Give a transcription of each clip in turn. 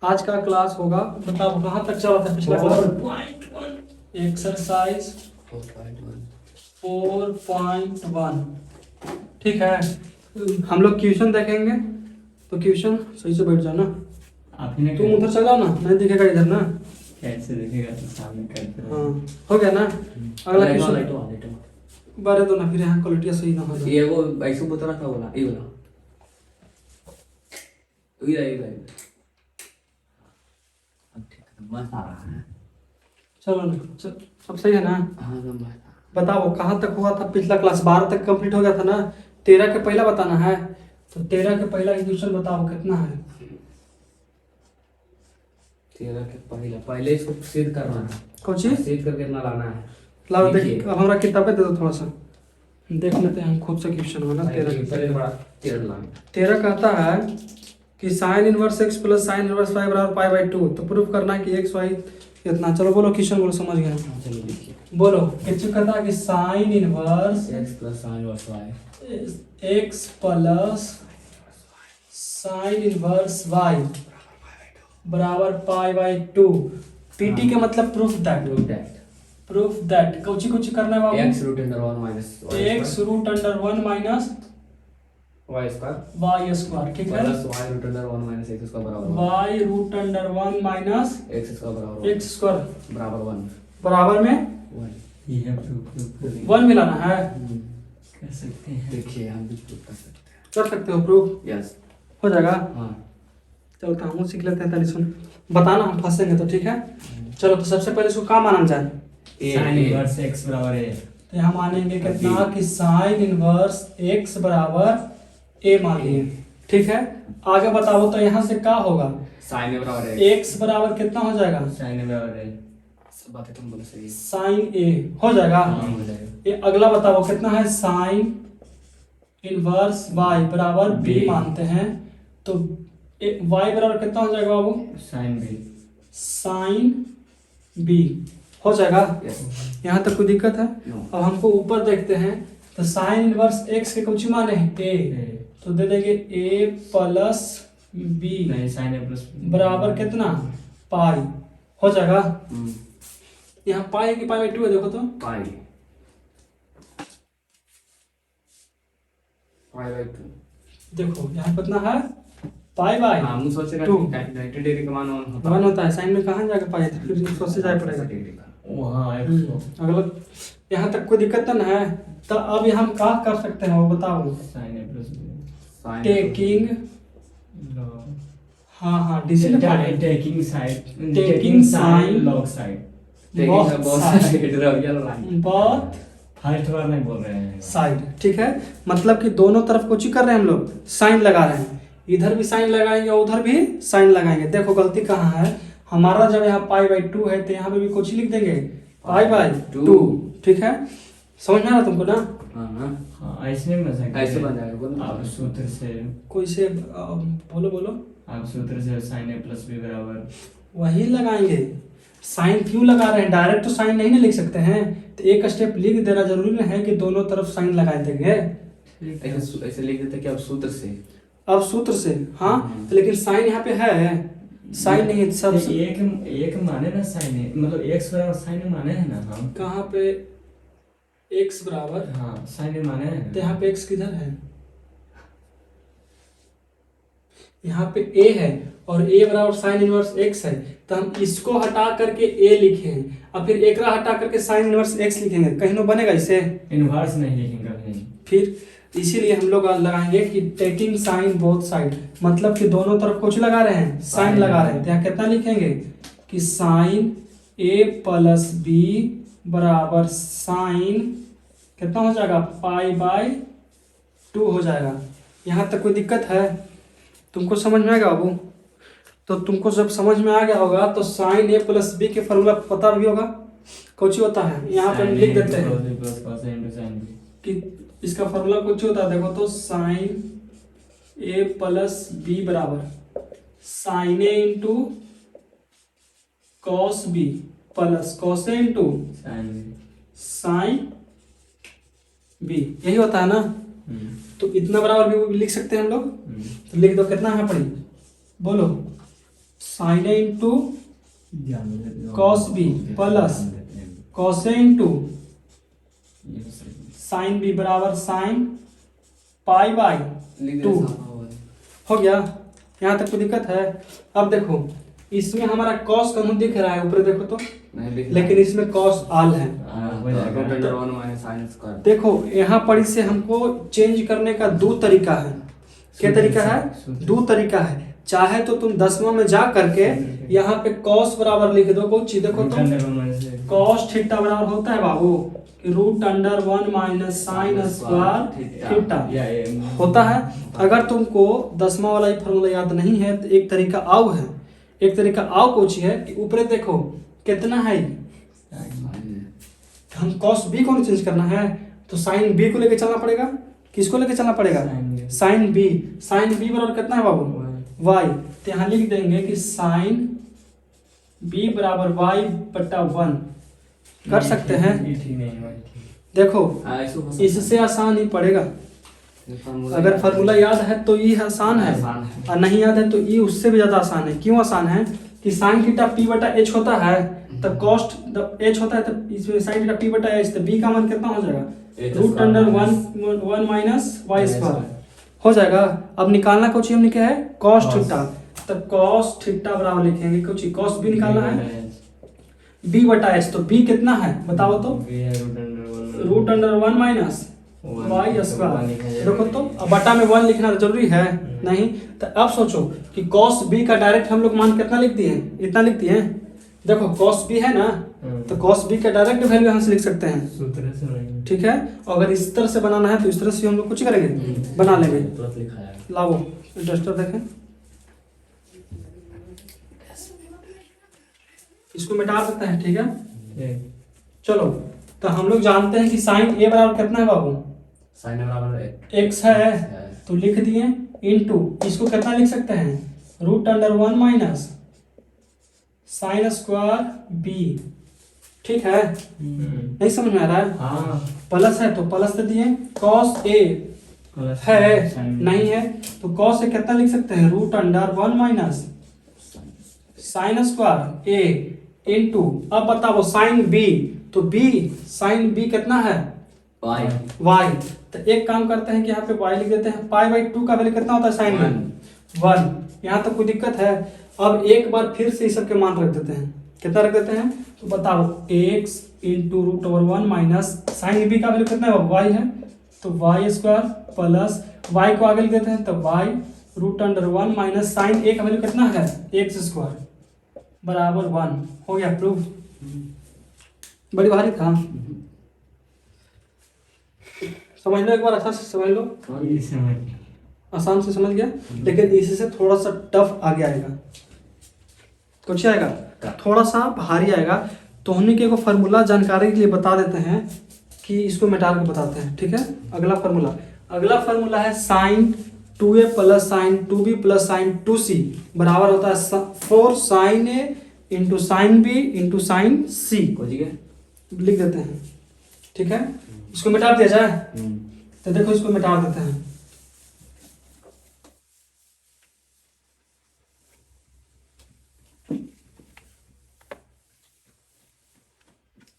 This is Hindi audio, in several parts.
आज का क्लास होगा, बताओ कहाँ तक चला था पिछला क्लास? एक्सरसाइज 4.1। ठीक है, हम लोग क्वेश्चन देखेंगे, तो क्वेश्चन सही से बैठ जाओ ना। आप ही ने तुम उधर चलाओ ना, नहीं दिखेगा इधर ना। कैसे देखेगा तो सामने करते हाँ, हो गया ना। अगला क्वेश्चन बारे दो ना, फिर यहाँ क्वालिटी सही ना हो जाए। ये वो ऐसे बोतल का बोला ये बोला ये ठीक है, मस्त आ रहा है। चलो ना, सब सही है ना। हाँ नंबर बताओ कहाँ तक हुआ था पिछला क्लास? 12 तक कंप्लीट हो गया था ना। 13 के पहला बताना है, तो 13 के पहला क्वेश्चन बताओ कितना है। 13 के पहले इसको सिद्ध करना है। कौन चीज सिद्ध करके ना लाना है। लाओ देखिए। देख, अब हमारा किताबें दे दो थोड़ा सा देख लेते हैं हम खुद से क्वेश्चन होना। 13 बड़ा 13 लाना। 13 कहता है कि sine inverse x plus sine inverse y बराबर पाई बाई 2। तो प्रूफ करना है कि एक्स वाई इतना। चलो बोलो क्वेश्चन, बोलो समझ गए। चलो देखिए बोलो क्वेश्चन कहता है कि sine inverse x plus sin inverse y x plus sine inverse y बराबर पाई बाई 2। पीटी के मतलब प्रूफ दैट। प्रूफ दैट कुछ करना है बाबू। x root under 1 minus x root under 1 minus y square y square. ठीक है, plus y root under 1 minus x square बराबर y root under 1 minus x square बराबर एक्स स्क्वायर बराबर 1 बराबर में 1। ये है प्रूफ 1 मिलाना है। कर सकते हैं। देखिए हम भी प्रूफ कर सकते हैं। कर सकते हो प्रूफ, यस हो जाएगा। हाँ चलो तो हम सीख लेते हैं। पहले सुन बताना, हम फंसेंगे तो ठीक है। चलो तो सबसे पहले इसको क्या माना जाए? साइन इनवर्स x बराबर है। तो यहाँ मानेंगे कितना कि साइन इनवर्स एक्स बराबर ए मान लिए। ठीक है, आगे बताओ तो यहाँ से क्या होगा? sin बराबर है एक्स बराबर कितना हो जाएगा? साइन बराबर है। सब बातें तुम बोले सही है। साइन ए हो जाएगा। हाँ, हो जाएगा। ये अगला बताओ कितना है? साइन इनवर्स वाई बराबर बी B। मानते हैं, तो वाई बराबर कितना हो जाएगा बाबू? साइन भी साइन बी हो जाएगा। यस यहाँ तक कोई दिक्कत है? नो अब हमको ऊपर देखते हैं, तो साइन इनवर्स एक्स के कुछ माने हैं ए, तो दे देंगे ए प्लस बी नहीं साइन ए प्लस बराबर कितना? पाई हो जाएगा। हम्म यहाँ पाई है कि पाई बाई 2 है? देखो तो पाई बाय 2। देखो यहाँ कितना है? पाई बाई हाँ हम सोच रहे 2 हैं 90 डिग्री का मान 1 1 होता है। साइन में कहाँ जाकर पाई, तो फिर सोच से जाए पड़ेगा। डिग्री का वहाँ अगला यहाँ तक कोई दिक्कत तो ना है? तो अब यहाँ हम क्या कर सकते हैं वो बताओ। साइन ए प्लस sin टेकिंग, हाँ DC taking side Taking sine sine log side. Taking का बहुत सारे ड्रावियल लाइन बहुत फर्स्ट बार नहीं बोल रहे हैं। साइड। ठीक है, मतलब कि दोनों तरफ कुछ ही कर रहे हैं हम लोग, साइन लगा रहे हैं। इधर भी साइन लगाएंगे, उधर भी साइन लगाएंगे। देखो गलती कहाँ है हमारा, जब यहाँ पाई बाई 2 है तो यहाँ पे भी कुछ ही लिख देंगे पाई बाई 2। ठीक है, समझ में आ रहा तुमको ना? हाँ हाँ ऐसे में बन सकते ऐसे बन जाएगा बोल आप सूत्र से कोई से बोलो आप सूत्र से साइन ए प्लस बी बराबर वही लगाएंगे। साइन क्यों लगा रहे हैं? डायरेक्ट तो साइन नहीं ना लिख सकते हैं, तो एक स्टेप लिख देना जरूरी नहीं है कि दोनों तरफ साइन लगा देंगे। ऐसे ऐसे लिख देते कि अब सूत्र से अब सूत्र से हाँ, तो लेकिन साइन यहाँ पे है, साइन नहीं है सब। एक माने ना साइन ए मतलब एक्स बराबर साइन ए माने है ना हम। कहाँ पे एक्स बराबर? हाँ साइन ए माने है तो ना। यहाँ पे एक्स किधर है? यहाँ पे ए है और ए बराबर साइन इनवर्स एक्स है, तो हम इसको हटा करके ए लिखे हैं, और फिर एकरा हटा करके साइन इनवर्स एक्स लिखेंगे, कहीं ना बनेगा इसे? इनवर्स नहीं लिखेंगे कहीं। फिर इसीलिए हम लोग लगाएंगे कि टेकिंग साइन बोथ साइड, मतलब कि दोनों तरफ कुछ लगा रहे हैं, साइन लगा रहे हैं। तो यहाँ कितना लिखेंगे कि साइन ए प्लस बी बराबर साइन कितना हो जाएगा? पाई बाई 2 हो जाएगा। यहाँ तक कोई दिक्कत है? तुमको समझ में आएगा बाबू? तो तुमको जब समझ में आ गया होगा तो साइन ए प्लस बी के फॉर्मूला पता भी होगा। कुछ होता है यहाँ पे हम लिख देते हैं कि इसका फॉर्मूला कुछ होता है। देखो तो साइन ए प्लस बी बराबर sine A into cos B plus cos A into sine B, यही होता है ना? तो इतना बराबर भी लिख सकते हैं हम लोग। तो लिख दो, कितना है पड़ी बोलो? Sine A into cos B plus cos A into sine B बराबर साइन पाई बाई लिख 2 दे हो गया। यहाँ तक कोई दिक्कत है? अब देखो इसमें हमारा कॉस कम दिख रहा है ऊपर देखो तो, नहीं लिख लेकिन इसमें कॉस आल है। Root under 1 minus sine square. देखो यहाँ पर इसे हमको चेंज करने का दो तरीका है। क्या तरीका है? दो तरीका है। चाहे तो तुम 10वां में जा करके यहाँ पे कॉस बराबर लिख दो कुछ, देखो तो कॉस थीटा बराबर होता है बाबू root under 1 minus sine square theta होता है। अगर तुमको 10वां वाला फॉर्मूला याद नहीं है तो एक तरीका आओ है, एक तरीका आओ कुछ है कि ऊपर देखो कितना है, हम कॉस बी को चेंज करना है तो साइन बी को लेके चलना पड़ेगा। किसको लेके चलना पड़ेगा? Sine B. साइन बी बराबर कितना है बाबू? वाई। तो यहाँ लिख देंगे कि साइन बी बराबर वाई बटा 1 कर सकते हैं। देखो इससे आसान ही पड़ेगा। अगर फार्मूला याद है तो ये आसान है, और नहीं याद है तो ये उससे भी ज्यादा आसान है। क्यों आसान है? कि साइन थीटा पी बटा एच होता है, तब कॉस्ट एच होता है, तब इसमें साइन थीटा पी बटा एच, तो बी का मान कितना हो जाएगा? Root under 1 minus y square हो जाएगा। अब निकालना कुछ हमने क्या है? Cos theta. तो कॉस थीटा बराबर लिखेंगे कुछ कॉस बी निकालना है बी बटा एच। तो बी कितना है बताओ तो? Root under 1 minus y square. देखो तो अब बटा में 1 लिखना जरूरी है नहीं। तो अब सोचो कि कॉस बी का डायरेक्ट हम लोग मान कितना लिख दिए? इतना लिख दिए। देखो कॉस बी है ना, तो कॉस बी का डायरेक्ट वैल्यू यहाँ से लिख सकते हैं, ठीक है। अगर इस तरह से बनाना है तो इस तरह से हम लोग कुछ करेंगे, बना लेंगे। लाओ डस्टर देखें, इसको मिटा सकते हैं, ठीक है। चलो तो हम लोग जानते हैं कि साइन ए बराबर कितना है बाबू? साइन बराबर एक्स है, तो लिख दिए इनटू इसको कितना लिख सकते हैं? Root under 1 minus sine square B, ठीक है। नहीं समझ में आ रहा है? हाँ। प्लस है तो प्लस दे दिए, कॉस ए है नहीं है तो कॉस ए कितना लिख सकते हैं? Root under 1 minus sine square A into, अब बताओ साइन बी, तो बी साइन बी कितना है? वाई। वाई। तो एक काम करते हैं कि यहाँ पे वाई लिख देते हैं। पाई बाई 2 का वैल्यू कितना होता है साइन में? 1। यहाँ तक कोई दिक्कत है? अब एक बार फिर से इस सब के मान रख देते हैं। कितना रख देते हैं? तो बताओ x into root over 1 minus sine B का वैल्यू कितना है? वाई है, तो वाई स्क्वायर प्लस वाई को आगे लिख देते हैं, तो y root under 1 minus sine A का वैल्यू कितना है? एक्स स्क्वायर बराबर 1। हो गया प्रूफ। बड़ी भारी था, समझ लो एक बार, अच्छा से समझ लो, आसान से समझ गया। लेकिन इससे थोड़ा सा टफ आगे आएगा, कुछ आएगा थोड़ा सा भारी आएगा। तो हमने के फार्मूला जानकारी के लिए बता देते हैं कि इसको मिटा के बताते हैं, ठीक है। अगला फार्मूला है sine 2a plus sine 2b plus sine 2c बराबर होता है 4 sine a into sine B into sine C. लिख देते हैं, ठीक है। इसको मिटा दिया जाए, तो देखो इसको मिटा देते हैं।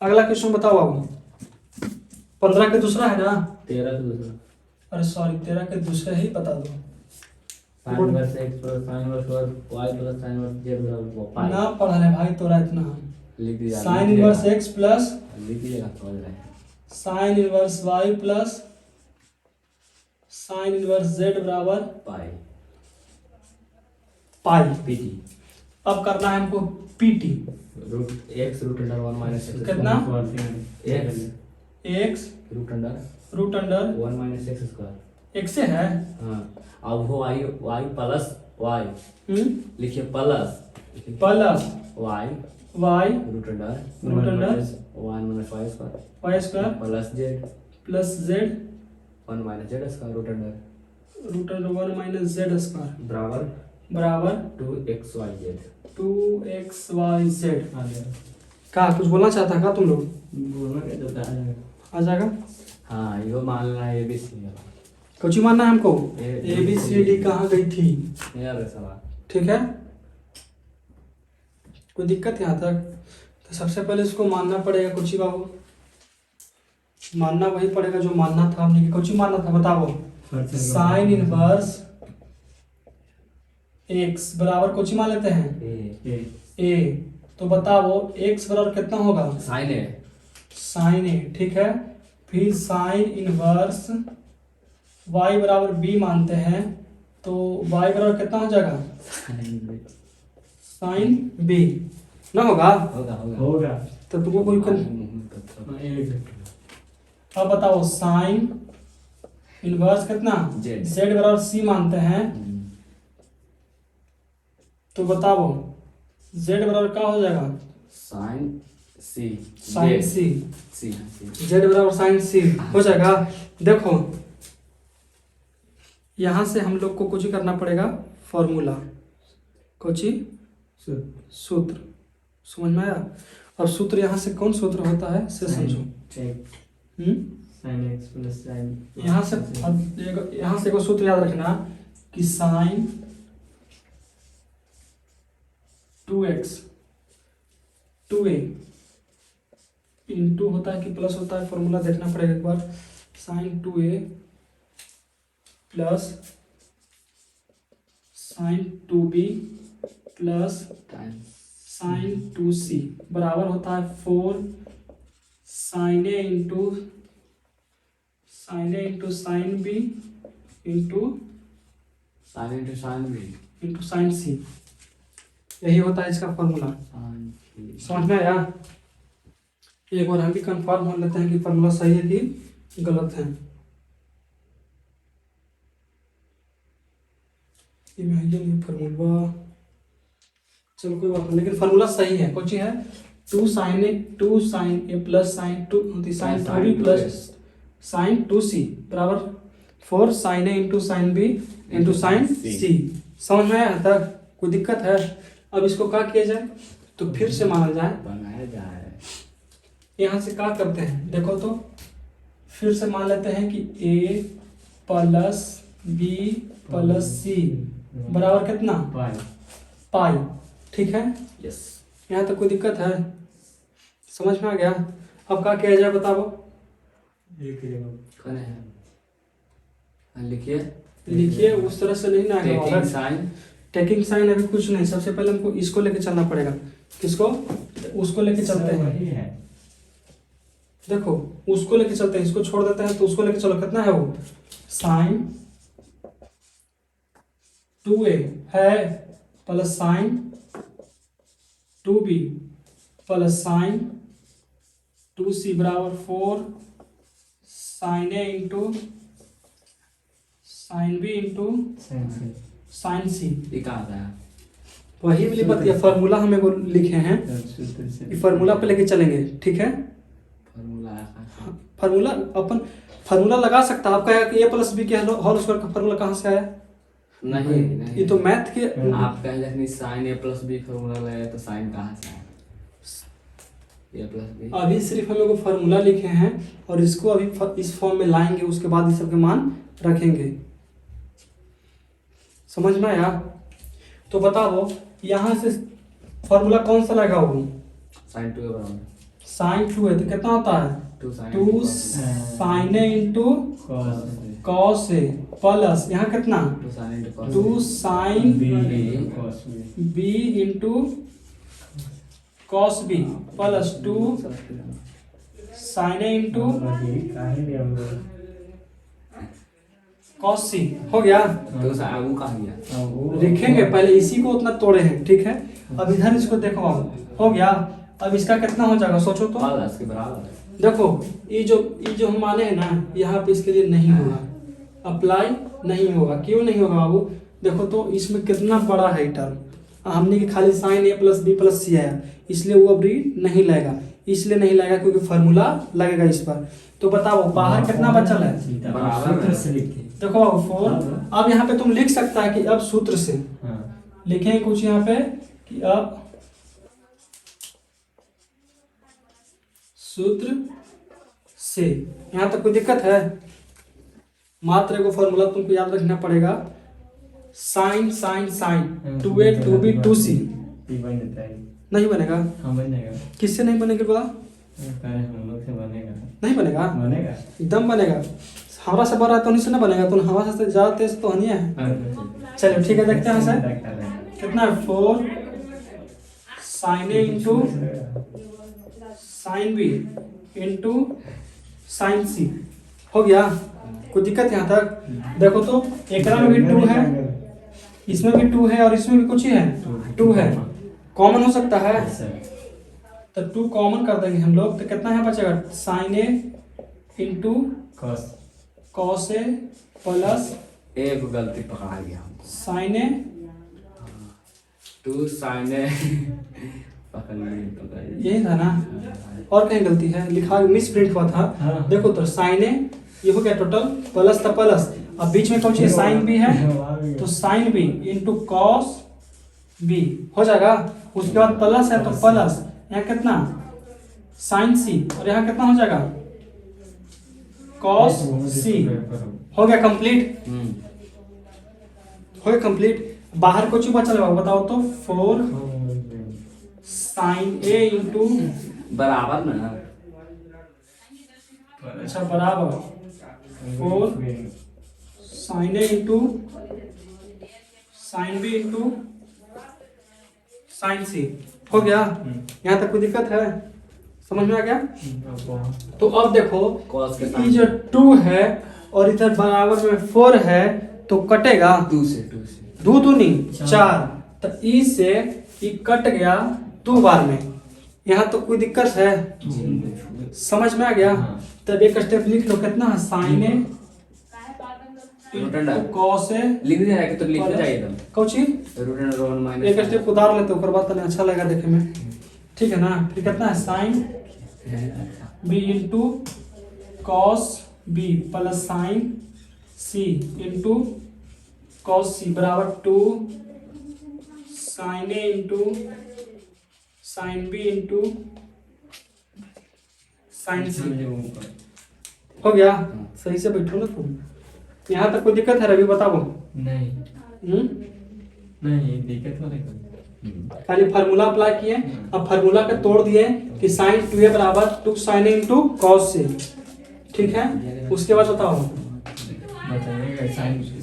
अगला क्वेश्चन बताओ बाबू। 15 के दूसरा है ना? 13 का दूसरा। अरे सॉरी 13 के दूसरे ही बता दो। sin inverse x plus sin inverse y plus sin inverse z बराबर पाई। ना पढ़ा रहे भाई तोरा इतना हम। लिख दीजिए। साइन इनवर्स x प्लस लिख दीजिएगा, समझ रहे हैं। Sine inverse y plus sine inverse z बराबर पाई पाई। पीटी अब करना है हमको PT. Root x root under 1 minus x कितना? x x root under 1 1 minus x square. x से है। हाँ, अब वो y प्लस y लिखिए, plus plus y y root under 1 minus y square y square plus z z 1 minus z square root under 1 minus z square बराबर 2xyz। 2xyz। क्या कुछ बोलना चाहता का तुम लोग? आ जाएगा। हाँ, यो मान लेना है ABC कुछ ही मानना है हमको। ABCD कहाँ गई थी? यार सवाल, ठीक है। कोई दिक्कत यहाँ तक? तो सबसे पहले इसको मानना पड़ेगा कुछ बाबू, मानना वही पड़ेगा जो मानना था हमने। कुछ मानना था बताओ। साइन इनवर्स एक्स बराबर कुछ मान लेते हैं ए। तो बताओ एक्स बराबर कितना होगा? साइन है साइन ए, ठीक है। फिर साइन इनवर्स वाई बराबर बी मानते हैं, तो वाई बराबर कितना हो जाएगा? साइन बी ना होगा? होगा होगा तो तुमको कोई अब बताओ साइन इनवर्स कितना? Z। जेड बराबर सी मानते हैं, तो बताओ जेड बराबर क्या हो जाएगा? साइन सी साइन सी। सी जेड बराबर साइन सी हो जाएगा। देखो यहां से हम लोग को कुछ ही करना पड़ेगा, फॉर्मूला कुछ ही सूत्र, समझ में आया? अब सूत्र यहाँ से कौन सूत्र होता है से समझो। यहाँ से एगो सूत्र याद रखना कि साइन 2x 2a इंटू होता है कि प्लस होता है, फॉर्मूला देखना पड़ेगा एक बार। Sine 2a plus sine 2b plus sine 2c बराबर होता है 4 sine a into sine b into sine c। यही होता है इसका फॉर्मूला, समझ में आया? एक बार हम भी कंफर्म हो लेते हैं कि फॉर्मूला सही है कि गलत है। ये नहीं फॉर्मूला, चलो कोई बात नहीं, लेकिन फॉर्मूला सही है। कौन सी है? 2 साइन ए plus sine 2b plus sine 2c बराबर 4 sine A into sine B into sine C. समझ में आया तक? कोई दिक्कत है? अब इसको क्या किया जाए? तो फिर से माना जाए, बनाया जाए। यहाँ से क्या करते हैं देखो तो, फिर से मान लेते हैं कि a प्लस बी प्लस सी बराबर कितना? पाई। ठीक है, यस यहाँ तक कोई दिक्कत है? समझ में आ गया? अब क्या किया जाए बताओ? कौन है? लिखिए, उस तरह से नहीं ना टेकिंग साइन। टेकिंग साइन अभी कुछ नहीं, सबसे पहले हमको इसको लेके चलना पड़ेगा। किसको? उसको लेके चलते हैं। देखो उसको लेके चलते हैं, इसको छोड़ देते हैं, तो उसको लेके चलो। कितना है वो? साइन 2a है plus sine 2b plus sine 2c बराबर 4 sine a into sine b into sine c। ये कहाँ आता है? वही वाली बात, ये फॉर्मूला हम एगो लिखे हैं, ये फॉर्मूला पे लेके चलेंगे। ठीक है, फार्मूला अपन फार्मूला लगा सकता है। आपका कि ए प्लस बी के होल स्क्वायर का फार्मूला कहाँ से आया? नहीं ये तो मैथ के आप कहें साइन ए प्लस बी फार्मूला लगाया तो साइन कहाँ से आया? ए प्लस बी अभी सिर्फ हम लोग फार्मूला लिखे हैं और इसको अभी इस फॉर्म में लाएंगे, उसके बाद इस सब के मान रखेंगे। समझ में आया? तो बताओ यहाँ से फार्मूला कौन सा लगा हो? साइन 2 बराबर साइन 2 है तो कितना होता है? 2 sine A into cos A plus यहाँ कितना? 2 sine B into cos B plus 2 sine A into cos C. हो गया? तो आगू कहाँ गया? लिखेंगे पहले, इसी को उतना तोड़े हैं। ठीक है, अब इधर इसको देखो, हो गया। अब इसका कितना हो जाएगा सोचो तो? प्लस के बराबर। देखो ये जो हम माने हैं ना, यहाँ पे इसके लिए नहीं होगा, अप्लाई नहीं होगा। क्यों नहीं होगा बाबू? देखो तो इसमें कितना बड़ा है टर्म, हमने कि खाली साइन ए प्लस बी प्लस सी आया, इसलिए वो अब नहीं लगेगा। इसलिए नहीं लगेगा क्योंकि फार्मूला लगेगा इस पर। तो बताओ बाहर कितना बचल है? देखो बाबू 4। अब यहाँ पे तुम लिख सकता है कि अब सूत्र से लिखें कुछ यहाँ पे कि अब सूत्र से। यहाँ तक कोई दिक्कत है? मात्र एगो फॉर्मूला तुमको याद रखना पड़ेगा, sign sign sign 2a 2b 2c नहीं बनेगा? हाँ बन जाएगा। किससे नहीं बनेगा बोला? पहले हम लोग से बनेगा। नहीं बनेगा? बनेगा। एकदम बनेगा। हवा से बना तो नहीं से ना बनेगा, तो हवा से ज़्यादा तेज तो नहीं है। चलिए ठीक है, देखते हैं सर कितना है। 4 sin A into sin B into sin C हो गया। कोई दिक्कत यहाँ तक? देखो तो एक में भी 2 है, इसमें भी 2 है और इसमें भी कुछ ही है 2 है, कॉमन हो सकता है तो 2 कॉमन कर देंगे हम लोग, तो कितना है बचेगा? sin A into cos A plus एक गलती पकड़ा गया हम। sin A 2 sin A पकड़ लिए। यही था ना? और कहीं गलती है? लिखा मिस प्रिंट हुआ था। हाँ। देखो तो sin A ये हो गया टोटल, प्लस था प्लस, अब बीच में कौन सी sin B है तो sin B into cos B हो जाएगा। उसके बाद प्लस है तो प्लस, यहाँ कितना sin C और यहाँ कितना हो जाएगा cos C। हो गया कंप्लीट? हो गया कंप्लीट। बाहर कुछ बचा लगा बताओ तो 4 sin A इंटू बराबर ना। अच्छा बराबर 4 sin A into sin B into sin C हो गया। यहाँ तक कोई दिक्कत है? समझ में आ गया? तो अब देखो cos के ये जो 2 है और इधर बराबर में 4 है तो कटेगा 2 से 2 दूनी 4, तो ई से ई कट गया 2 बार में। यहाँ तो कोई दिक्कत है? समझ में आ गया? तब एक स्टेप लिख लो, कितना है sin A cos A लिख दिया है कि तो लिखना चाहिए था। कौची रूट अंडर 1 माइनस एक स्टेप उतार लेते ओकर बाद तने अच्छा लगेगा देखे में, ठीक है ना? फिर कितना है sin B into cos B plus sin C into cos C बराबर 2 sin A into sin B into sin C हो गया। सही से बैठो ना तुम। यहाँ तक कोई दिक्कत है रवि? बताओ। नहीं नहीं दिक्कत वाले खाली फार्मूला अप्लाई किए, अब फार्मूला के तोड़ दिए कि sin 2A बराबर 2 sin A into cos C, ठीक है? उसके बाद बताओ बताइएगा।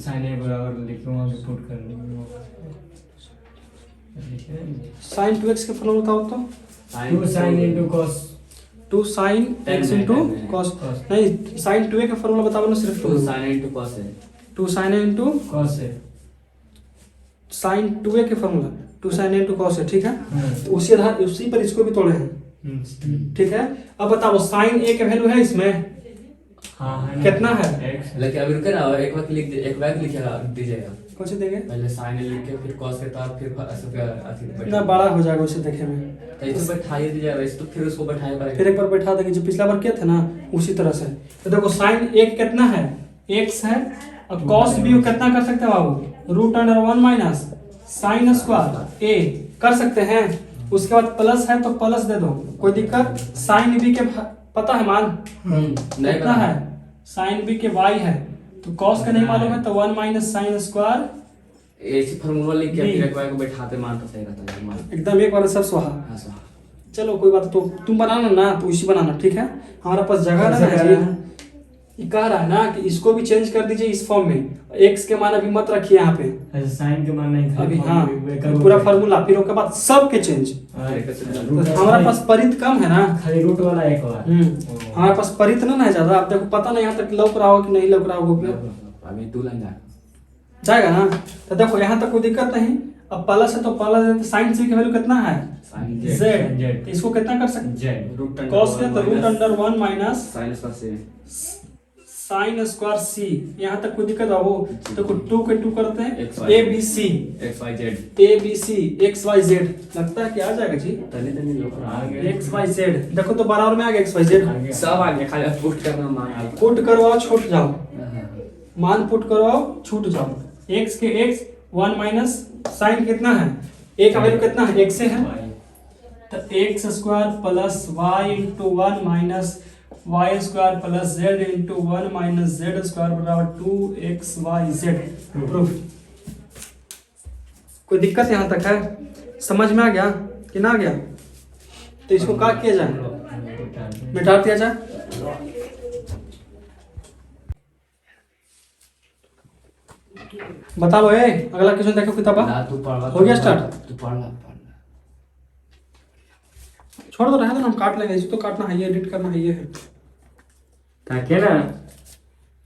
साइन ए बराबर लिख लो, वहाँ पुट कर लेंगे। sin 2x का फार्मूला बताओ तो। 2 sin into cos 2 sin x into cos, नहीं sin 2A का फार्मूला बताओ ना सिर्फ 2 sin A into cos A 2 sin A into cos है। sin 2A के formula 2 sin A into cos है, ठीक है? तो उसी आधार उसी पर इसको भी तोड़े हैं, ठीक है? अब बताओ sin A का वैल्यू है इसमें हाँ कितना है? लेकिन अभी रुके ना, एक बार लिख एक बार लिखिएगा दीजिएगा। कौन से देंगे? पहले sin A लिख के फिर cos के बाद फिर अथी इतना बड़ा हो जाएगा उसे देखे में, तो इसको बैठाइए दीजिएगा वैसे, तो फिर उसको बैठाइए पड़ेगा। फिर एक बार बैठा देंगे जो पिछला बार किया था ना उसी तरह से। तो देखो sin A कितना है x है और cos B कितना कर सकते हैं बाबू? Root under 1 minus sine square A कर सकते हैं। उसके बाद प्लस है तो प्लस दे दो, कोई दिक्कत? sin B के पता है मान कितना है? sin B के y है तो cos का नहीं मालूम है तो 1 माइनस साइन स्क्वायर ऐसी फार्मूला लिख के फिर एक बार को बैठाते मान तो सही रहता है मान। एकदम एक बार सब स्वाहा। हाँ सर चलो कोई बात, तो तुम बनाना ना तो इसी बनाना, ठीक है? हमारा पास जगह ना है। ये कह रहा है ना कि इसको भी चेंज कर दीजिए इस फॉर्म में, x के मान अभी मत रखिए यहाँ पे अच्छा साइन के मान नहीं अभी, हाँ पूरा फार्मूला, फिर उसके बाद सब के चेंज। तो हमारे पास परित कम है ना, खाली रूट वाला एक बार। हमारे पास परित ना है ज्यादा। आप देखो पता नहीं यहाँ तक लौक रहा हो कि नहीं लौक रहा हो, अभी 2 लाइन जाएगा ना? तो देखो यहाँ तक कोई दिक्कत नहीं। अब प्लस है तो प्लस है, तो साइन सी की वैल्यू कितना है? z। इसको कितना कर सकते हैं? cos के तो root under 1 minus sine square से साइन स्क्वायर सी। यहाँ तक कोई दिक्कत है वो? देखो 2 के 2 करते हैं XY A B C X Y Z, लगता है कि आ जाएगा जी तनी लोग आ गए एक्स वाई जेड। देखो तो बराबर में आ गया एक्स वाई जेड। सब आ गया, खाली पुट करना मान आ पुट करवाओ छूट जाओ, मान पुट करवाओ छूट जाओ। x के x 1 माइनस साइन कितना है? a का वैल्यू कितना है? x से है तो x square plus y into 1 minus y square plus z into 1 minus z square बराबर 2xyz। प्रूफ। कोई दिक्कत यहाँ तक है? समझ में आ गया? कितना आ गया? तो इसको क्या किया जाए? मिटा दिया जाए। बताओ अगला क्वेश्चन देखो किताबा। ला तू पढ़ हो गया स्टार्ट? तू पढ़ ला पढ़ ला। छोड़ दो, रहने दो, हम काट लेंगे। इसको तो काटना है, ये एडिट करना है, ये है। ताकि ना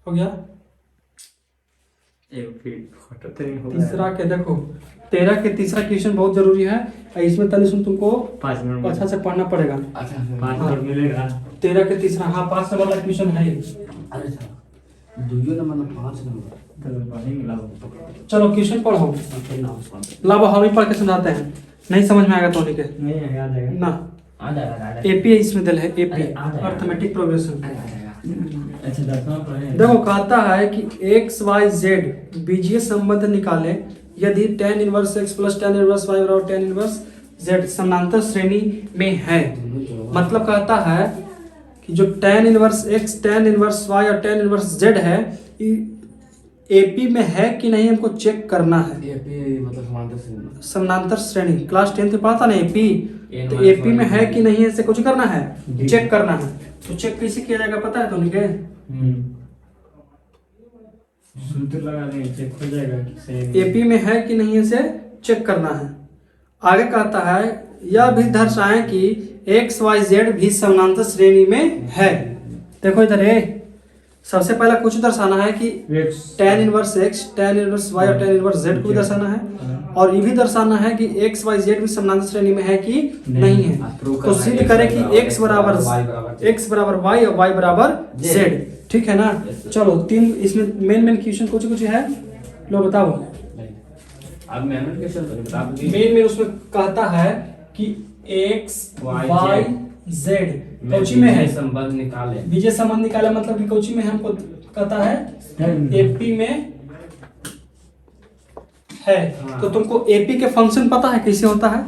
हो गया। एक फिर फोटो तो नहीं होगा। तीसरा के देखो, 13 के तीसरा क्वेश्चन बहुत जरूरी है। इसमें तले सुन तुमको 5 मिनट में अच्छा से पढ़ना पड़ेगा। अच्छा 5 मिनट मिलेगा। 13 के तीसरा, हाँ 5 नंबर वाला क्वेश्चन है ये। अरे अच्छा 2 नंबर 5 नंबर तो पढ़ेंगे लाओ। चलो क्वेश्चन पढ़ो। अपने नाम पढ़। लाओ हम ही पढ़ के सुनाते हैं, नहीं समझ में आएगा तो के नहीं याद है ना। आ जाएगा। एपी इसमें दिल है, एपी अरे, आ जाएगा। Arithmetic progression. आ जाएगा। अच्छा 10वां पढ़े। देखो कहता है कि एक्स वाई जेड बीजीय संबंध निकाले यदि tan inverse x plus tan inverse y बराबर tan इनवर्स z समानांतर श्रेणी में है। मतलब कहता है कि जो tan inverse x, tan inverse y और tan इनवर्स z है, एपी में है कि नहीं हमको चेक करना है। एपी मतलब समांतर श्रेणी। समानांतर श्रेणी क्लास 10 में पढ़ा था ना एपी। तो एपी में है कि नहीं ऐसे कुछ करना है, चेक करना है। तो चेक कैसे किया जाएगा पता है तो नहीं के? सूत्र लगा देंगे, चेक हो जाएगा कि सही। एपी में है कि नहीं इसे चेक करना है। आगे कहता है यह भी दर्शाएं कि एक्स वाई जेड भी समानांतर श्रेणी में है। देखो इधर सबसे पहला कुछ दर्शाना है कि tan inverse x, tan inverse y और tan इनवर्स z को भी दर्शाना है, और ये भी दर्शाना है कि x y z भी समानांतर श्रेणी में है कि नहीं है। तो सिद्ध करें कि x बराबर y और y बराबर z। ठीक है ना। चलो 3 इसमें मेन क्वेश्चन कुछ है, लो बताओ। अब मैंने कैसे बता दूं। मेन उसमें कहता है कि x y z कोची में है, संबंध निकाले। बीजीय संबंध निकाले मतलब कि कोची में हमको कहता है एपी में है। हाँ। तो तुमको एपी के फंक्शन पता है कैसे होता है?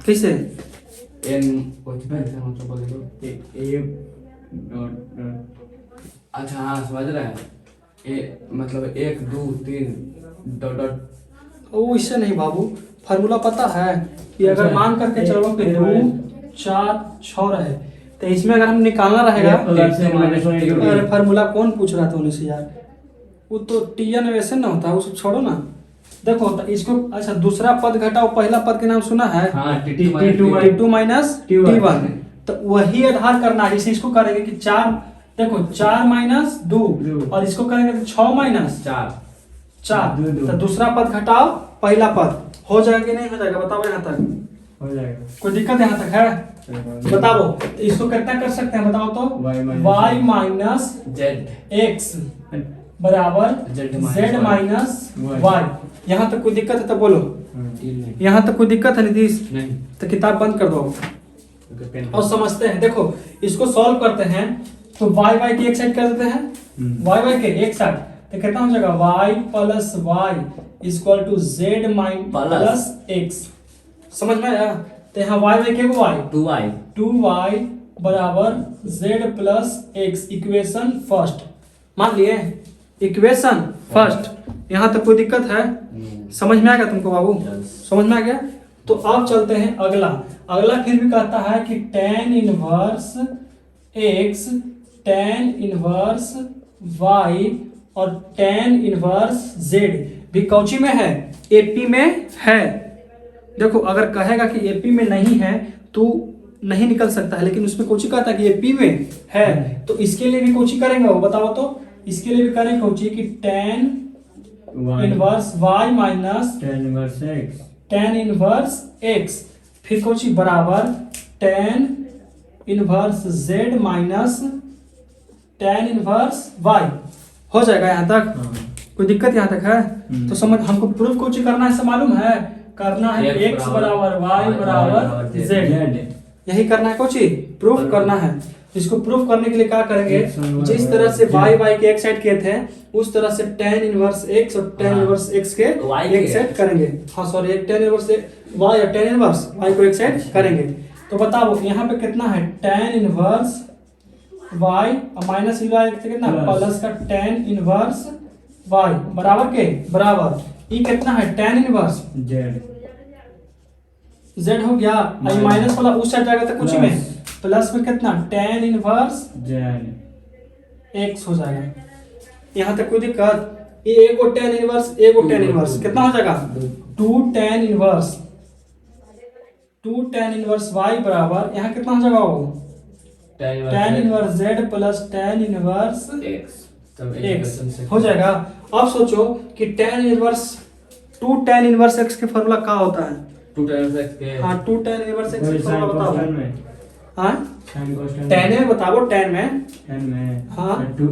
कैसे? एन मतलब बोले तो ए अच्छा हाँ समझ रहे हैं। मतलब 1 2 3 डॉट डॉट। वो इससे नहीं बाबू, फार्मूला पता है कि अगर अच्छा, मान करके चलो कि 2 4 6 रहे, तो इसमें अगर हम निकालना ए रहेगा। प्लस से माइनस होने के लिए। अरे फार्मूला कौन पूछ रहा था उन्हें से यार, वो तो टीएन वैसे ना होता है, उसको छोड़ो ना। देखो तो इसको अच्छा दूसरा पद घटाओ, पहला पद के नाम सुना है हाँ T2 माइनस T1। तो वही आधार करना है। जैसे इसको करेंगे कि 4, देखो 4 माइनस 2, और इसको करेंगे तो 6 माइनस 4। दो। तो दूसरा पद घटाओ पहला पद, हो जाएगा कि नहीं हो जाएगा बताओ। यहाँ तक हो जाएगा। कोई दिक्कत यहाँ तक है? बताओ तो इसको कितना कर सकते हैं बताओ तो। y माइनस जेड एक्स बराबर z माइनस y। यहाँ तक कोई दिक्कत है तो बोलो। यहाँ तक कोई दिक्कत है नीतीश? नहीं तो किताब बंद कर दो और समझते हैं। देखो इसको सॉल्व करते हैं तो y की एक साइड कर देते हैं, y के एक साइड, तो कितना हो जाएगा y plus y equal to z plus x. समझ में आया? तो यहाँ y के y 2y बराबर z plus x. Equation first मान लिए, इक्वेशन फर्स्ट। यहाँ तक कोई दिक्कत है? समझ में आ गया तुमको बाबू? समझ में आ गया। तो अब चलते हैं अगला फिर भी कहता है कि tan inverse x, tan inverse y और tan इनवर्स z भी कौची में है? एपी में है। देखो अगर कहेगा कि एपी में नहीं है तो नहीं निकल सकता है, लेकिन उसमें कोची कहता है कि एपी में है। तो इसके लिए भी कोची करेंगे वो बताओ तो। इसके लिए भी करेंगे कोची कि tan inverse y minus tan inverse x, फिर कोची बराबर tan inverse z minus tan inverse y। हो जाएगा यहाँ तक? कोई दिक्कत यहाँ तक है? तो समझ, हमको प्रूफ कुछ करना है, मालूम है करना है x बराबर y बराबर z। यही करना है कुछ प्रूफ करना है। इसको प्रूफ करने के लिए क्या करेंगे, जिस तरह से y के एक साइड किए थे उस तरह से tan इनवर्स x और tan इनवर्स x के एक साइड करेंगे। हाँ सॉरी, एक tan इनवर्स y और tan इनवर्स y को एक साइड करेंगे। तो बताओ यहाँ पे कितना है tan इनवर्स y और माइनस कितना प्लस का tan इनवर्स y बराबर के बराबर ये कितना है tan इनवर्स z हो गया, आई माइनस वाला उस साइड जाएगा तो कुछ ही में प्लस में कितना tan इनवर्स जेड x हो जाएगा। यहाँ तक कोई दिक्कत? ये एक और tan इनवर्स, एक और tan इनवर्स कितना हो जाएगा 2 tan inverse, 2 tan inverse y बराबर यहाँ कितना हो जाएगा वो tan inverse z plus tan inverse x हो जाएगा। अब सोचो कि tan inverse 2 tan inverse x के फॉर्मूला क्या होता है? 2 टाइम्स x के हाँ 2 tan इनवर्स x के फॉर्मूला बताओ। हाँ साइन कोसाइन tan में बताओ, tan में tan में हाँ 2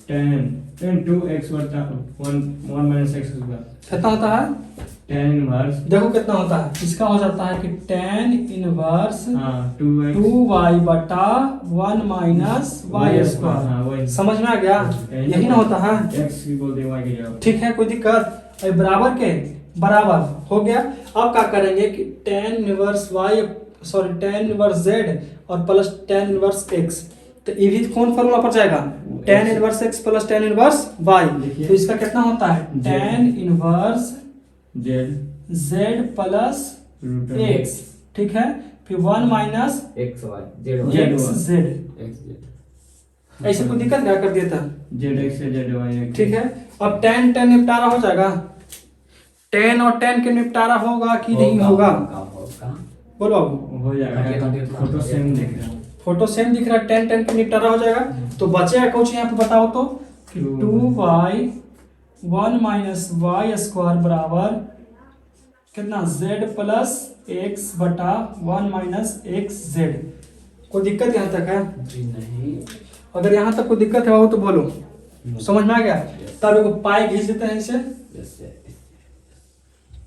tan 2x बटा 1 माइनस x होगा कितना होता है? tan इनवर्स देखो कितना होता है, इसका हो जाता है कि tan इनवर्स हाँ 2x 2y बटा 1 माइनस y स्क्वायर। हाँ वही समझ में आ गया? यही ना होता है। x की बोल दे y की जगह ठीक है, कोई दिक्कत? अरे बराबर के बराबर हो गया। अब क्या करेंगे कि tan inverse y sorry tan inverse z और प्लस tan इनवर्स x, तो ये भी कौन फॉर्मूला पर जाएगा? tan inverse x plus tan inverse y। तो इसका कितना होता है tan inverse z z plus x, ठीक है, फिर 1 minus x y z y x z। x z ऐसे कोई दिक्कत क्या कर दिया था? zx से zy ठीक है, अब tan tan निपटारा हो जाएगा। tan और tan के निपटारा होगा कि नहीं होगा? बोलो बाबू। हो जाएगा फोटो सेम दिख रहा है फोटो सेम दिख रहा है, tan tan के निपटारा हो जाएगा। तो बचेगा कुछ यहाँ पे बताओ तो कि 2y 1 माइनस y स्क्वायर बराबर कितना z प्लस x बटा 1 माइनस x z। कोई दिक्कत यहाँ तक है? जी नहीं। अगर यहाँ तक कोई दिक्कत है बाबू तो बोलो। समझ में आ गया? तब एगो पाई घींच देते हैं इसे,